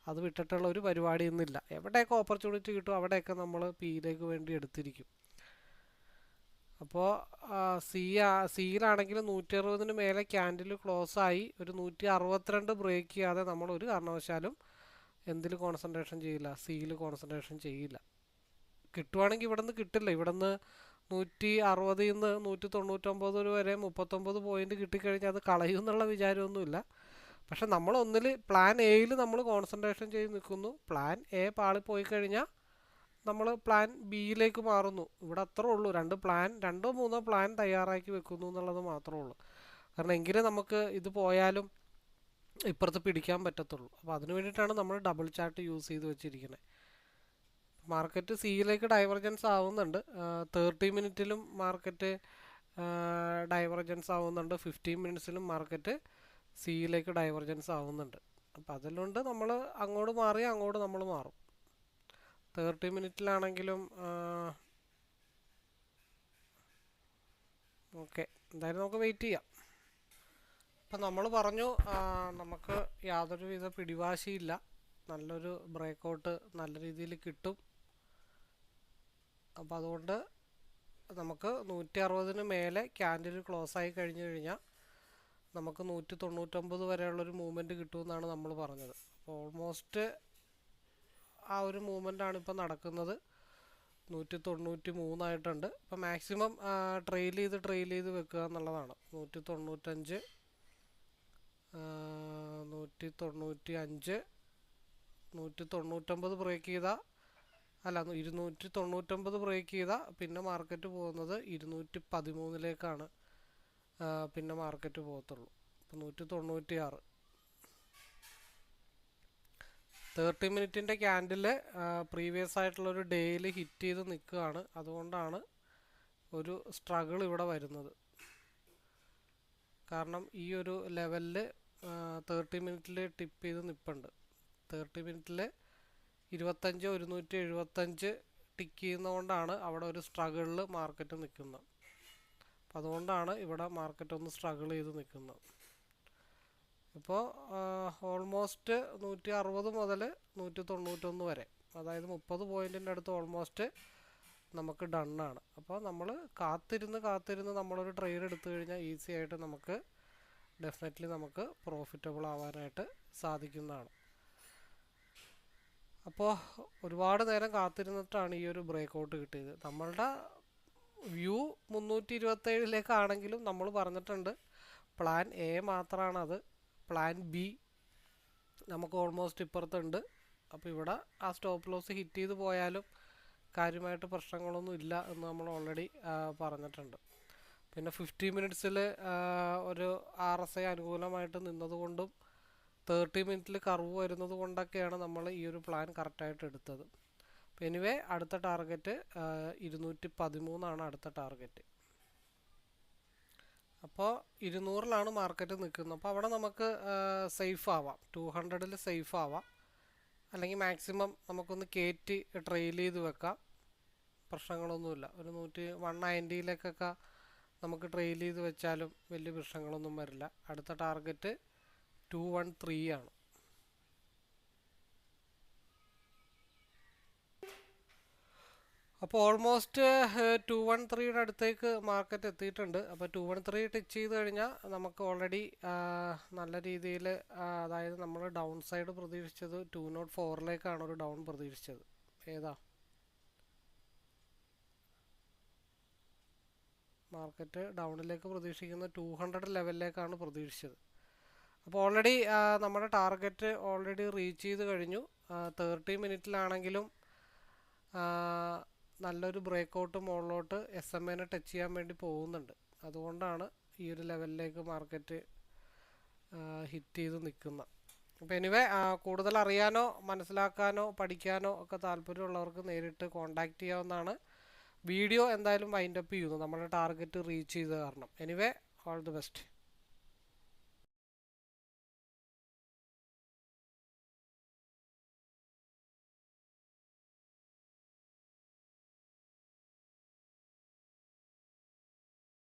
Speaker 1: അത് വിട്ടിട്ടുള്ള ഒരു പരിപാടി ഒന്നുമില്ല. എവിടെയൊക്കെ ഓപ്പർച്യൂണിറ്റി കിട്ടും അവിടെയൊക്കെ നമ്മൾ പിയിലേക്ക് വേണ്ടി എടുത്തിരിക്കും. അപ്പോൾ സിയിലാണെങ്കിൽ 160 മേലെ ക്യാൻഡിൽ ക്ലോസ് ആയി ഒരു 162 ബ്രേക്ക് ചെയ്യാതെ നമ്മൾ ഒരു കാരണവശാലും എന്തിൽ കോൺസെൻട്രേഷൻ ചെയ്യില്ല? സിയിൽ കോൺസെൻട്രേഷൻ ചെയ്യില്ല. കിട്ടുവാണെങ്കിൽ ഇവിടെ നിന്ന് കിട്ടില്ല. ഇവിടെ നിന്ന് 160 നിന്ന് 199 വരെ 39 പോയിന്റ് കിട്ടിക്കഴിഞ്ഞാൽ അത് കളയും എന്നുള്ള വിചാരമൊന്നുമില്ല. പക്ഷെ നമ്മൾ ഒന്നിൽ പ്ലാൻ എയിൽ നമ്മൾ കോൺസെൻട്രേഷൻ ചെയ്ത് നിൽക്കുന്നു. പ്ലാൻ എ പാളിപ്പോയി കഴിഞ്ഞാൽ നമ്മൾ പ്ലാൻ ബിയിലേക്ക് മാറുന്നു. ഇവിടെ അത്രേ ഉള്ളൂ. 2 3 പ്ലാൻ തയ്യാറാക്കി വെക്കുന്നു എന്നുള്ളത് മാത്രമേ ഉള്ളൂ. കാരണം എങ്കിലേ നമുക്ക് ഇത് പോയാലും ഇപ്പുറത്ത് പിടിക്കാൻ പറ്റത്തുള്ളൂ. അപ്പോൾ അതിന് വേണ്ടിയിട്ടാണ് നമ്മൾ ഡബിൾ ചാർട്ട് യൂസ് ചെയ്ത് വെച്ചിരിക്കുന്നത്. മാർക്കറ്റ് സിയിലേക്ക് ഡൈവർജൻസ് ആവുന്നുണ്ട്. 30 മിനിറ്റിലും മാർക്കറ്റ് ഡൈവർജൻസ് ആവുന്നുണ്ട്. 15 മിനിറ്റ്സിലും മാർക്കറ്റ് സിയിലേക്ക് ഡൈവർജൻസ് ആവുന്നുണ്ട്. അപ്പോൾ അതിലുണ്ട് നമ്മൾ അങ്ങോട്ട് മാറി അങ്ങോട്ട് നമ്മൾ മാറും. 30 മിനിറ്റിലാണെങ്കിലും ഓക്കെ, എന്തായാലും നമുക്ക് വെയിറ്റ് ചെയ്യാം. അപ്പം നമ്മൾ പറഞ്ഞു നമുക്ക് യാതൊരുവിധ പിടിവാശിയില്ല. നല്ലൊരു ബ്രേക്കൗട്ട് നല്ല രീതിയിൽ കിട്ടും. അപ്പോൾ അതുകൊണ്ട് നമുക്ക് 160 മേലെ ക്യാൻഡിൽ ക്ലോസ് ആയി കഴിഞ്ഞ് കഴിഞ്ഞാൽ നമുക്ക് 199 വരെയുള്ളൊരു മൂവ്മെൻറ്റ് കിട്ടുമെന്നാണ് നമ്മൾ പറഞ്ഞത്. അപ്പോൾ ഓൾമോസ്റ്റ് ആ ഒരു മൂവ്മെൻറ്റാണ് ഇപ്പോൾ നടക്കുന്നത്. 193 ആയിട്ടുണ്ട്. ഇപ്പോൾ മാക്സിമം ട്രെയിൽ ചെയ്ത് വെക്കുക എന്നുള്ളതാണ്. 195, 195, 199 ബ്രേക്ക് ചെയ്താൽ 299 ബ്രേക്ക് ചെയ്താൽ പിന്നെ മാർക്കറ്റ് പോകുന്നത് 213 പിന്നെ മാർക്കറ്റ് പോകത്തുള്ളൂ. ഇപ്പോൾ 196. 30 മിനിറ്റിൻ്റെ ക്യാൻഡിൽ പ്രീവിയസ് ആയിട്ടുള്ളൊരു ഡേയിൽ ഹിറ്റ് ചെയ്ത് നിൽക്കുകയാണ്. അതുകൊണ്ടാണ് ഒരു സ്ട്രഗിൾ ഇവിടെ വരുന്നത്. കാരണം ഈ ഒരു ലെവലിൽ 30 മിനിറ്റിൽ ടിപ്പ് ചെയ്ത് നിൽപ്പുണ്ട്. 30 മിനിറ്റിൽ 175 ടിക്ക് ചെയ്യുന്നതുകൊണ്ടാണ് അവിടെ ഒരു സ്ട്രഗിളിൽ മാർക്കറ്റ് നിൽക്കുന്നത്. അപ്പം അതുകൊണ്ടാണ് ഇവിടെ മാർക്കറ്റ് ഒന്ന് സ്ട്രഗിൾ ചെയ്ത് നിൽക്കുന്നത്. ഇപ്പോൾ ഓൾമോസ്റ്റ് 160 മുതൽ 191 വരെ, അതായത് 30 പോയിൻറ്റിൻ്റെ അടുത്ത് ഓൾമോസ്റ്റ് നമുക്ക് ഡണ്ണാണ്. അപ്പോൾ നമ്മൾ കാത്തിരുന്ന് നമ്മളൊരു ട്രേഡ് എടുത്തു കഴിഞ്ഞാൽ ഈസി ആയിട്ട് നമുക്ക് ഡെഫിനറ്റ്ലി നമുക്ക് പ്രോഫിറ്റബിൾ ആവാനായിട്ട് സാധിക്കുന്നതാണ്. അപ്പോൾ ഒരുപാട് നേരം കാത്തിരുന്നിട്ടാണ് ഈ ഒരു ബ്രേക്കൗട്ട് കിട്ടിയത്. നമ്മളുടെ വ്യൂ 327 നമ്മൾ പറഞ്ഞിട്ടുണ്ട് പ്ലാൻ എ മാത്രമാണത്. പ്ലാൻ ബി നമുക്ക് ഓൾമോസ്റ്റ് ഇപ്പുറത്തുണ്ട്. അപ്പോൾ ഇവിടെ ആ സ്റ്റോപ്പ് ലോസ് ഹിറ്റ് ചെയ്ത് പോയാലും കാര്യമായിട്ട് പ്രശ്നങ്ങളൊന്നും ഇല്ല എന്ന് നമ്മൾ ഓൾറെഡി പറഞ്ഞിട്ടുണ്ട്. പിന്നെ 50 മിനിറ്റ്സിൽ ഒരു RSI അനുകൂലമായിട്ട് നിന്നതുകൊണ്ടും 30 മിനിറ്റിൽ കർവ് വരുന്നത് കൊണ്ടൊക്കെയാണ് നമ്മൾ ഈ ഒരു പ്ലാൻ കറക്റ്റായിട്ട് എടുത്തത്. അപ്പോൾ എനിവേ അടുത്ത ടാർഗറ്റ് 213 അടുത്ത ടാർഗറ്റ്. അപ്പോൾ 200 മാർക്കറ്റ് നിൽക്കുന്നത്. അപ്പോൾ അവിടെ നമുക്ക് സേഫ് ആവാം, 200 സേഫ് ആവാം, അല്ലെങ്കിൽ മാക്സിമം നമുക്കൊന്ന് കയറ്റി ട്രെയിൽ ചെയ്ത് വെക്കാം, പ്രശ്നങ്ങളൊന്നുമില്ല. ഒരു 190 നമുക്ക് ട്രെയിൽ ചെയ്ത് വെച്ചാലും വലിയ പ്രശ്നങ്ങളൊന്നും വരില്ല. അടുത്ത ടാർഗറ്റ് 213 ആണ്. അപ്പോൾ ഓൾമോസ്റ്റ് 213 അടുത്തേക്ക് മാർക്കറ്റ് എത്തിയിട്ടുണ്ട്. അപ്പോൾ 213 ടച്ച് ചെയ്ത് കഴിഞ്ഞാൽ നമുക്ക് ഓൾറെഡി നല്ല രീതിയിൽ, അതായത് നമ്മൾ ഡൗൺ സൈഡ് പ്രതീക്ഷിച്ചത് 204 ഒരു ഡൗൺ പ്രതീക്ഷിച്ചത്. ഏതാ മാർക്കറ്റ് ഡൗണിലേക്ക് പ്രതീക്ഷിക്കുന്ന 200 ലെവലിലേക്കാണ് പ്രതീക്ഷിച്ചത്. അപ്പോൾ ഓൾറെഡി നമ്മുടെ ടാർഗറ്റ് ഓൾറെഡി റീച്ച് ചെയ്ത് കഴിഞ്ഞു. 30 മിനിറ്റിലാണെങ്കിലും നല്ലൊരു ബ്രേക്കൗട്ട് മുകളിലോട്ട് SMA ടച്ച് ചെയ്യാൻ വേണ്ടി പോകുന്നുണ്ട്. അതുകൊണ്ടാണ് ഈ ഒരു ലെവലിലേക്ക് മാർക്കറ്റ് ഹിറ്റ് ചെയ്ത് നിൽക്കുന്നത്. അപ്പോൾ എനിവേ കൂടുതൽ അറിയാനോ മനസ്സിലാക്കാനോ പഠിക്കാനോ ഒക്കെ താല്പര്യമുള്ളവർക്ക് നേരിട്ട് കോൺടാക്റ്റ് ചെയ്യാവുന്നതാണ്. വീഡിയോ എന്തായാലും വൈൻഡപ്പ് ചെയ്യുന്നു നമ്മുടെ ടാർഗറ്റ് റീച്ച് ചെയ്ത കാരണം. Anyway all the best.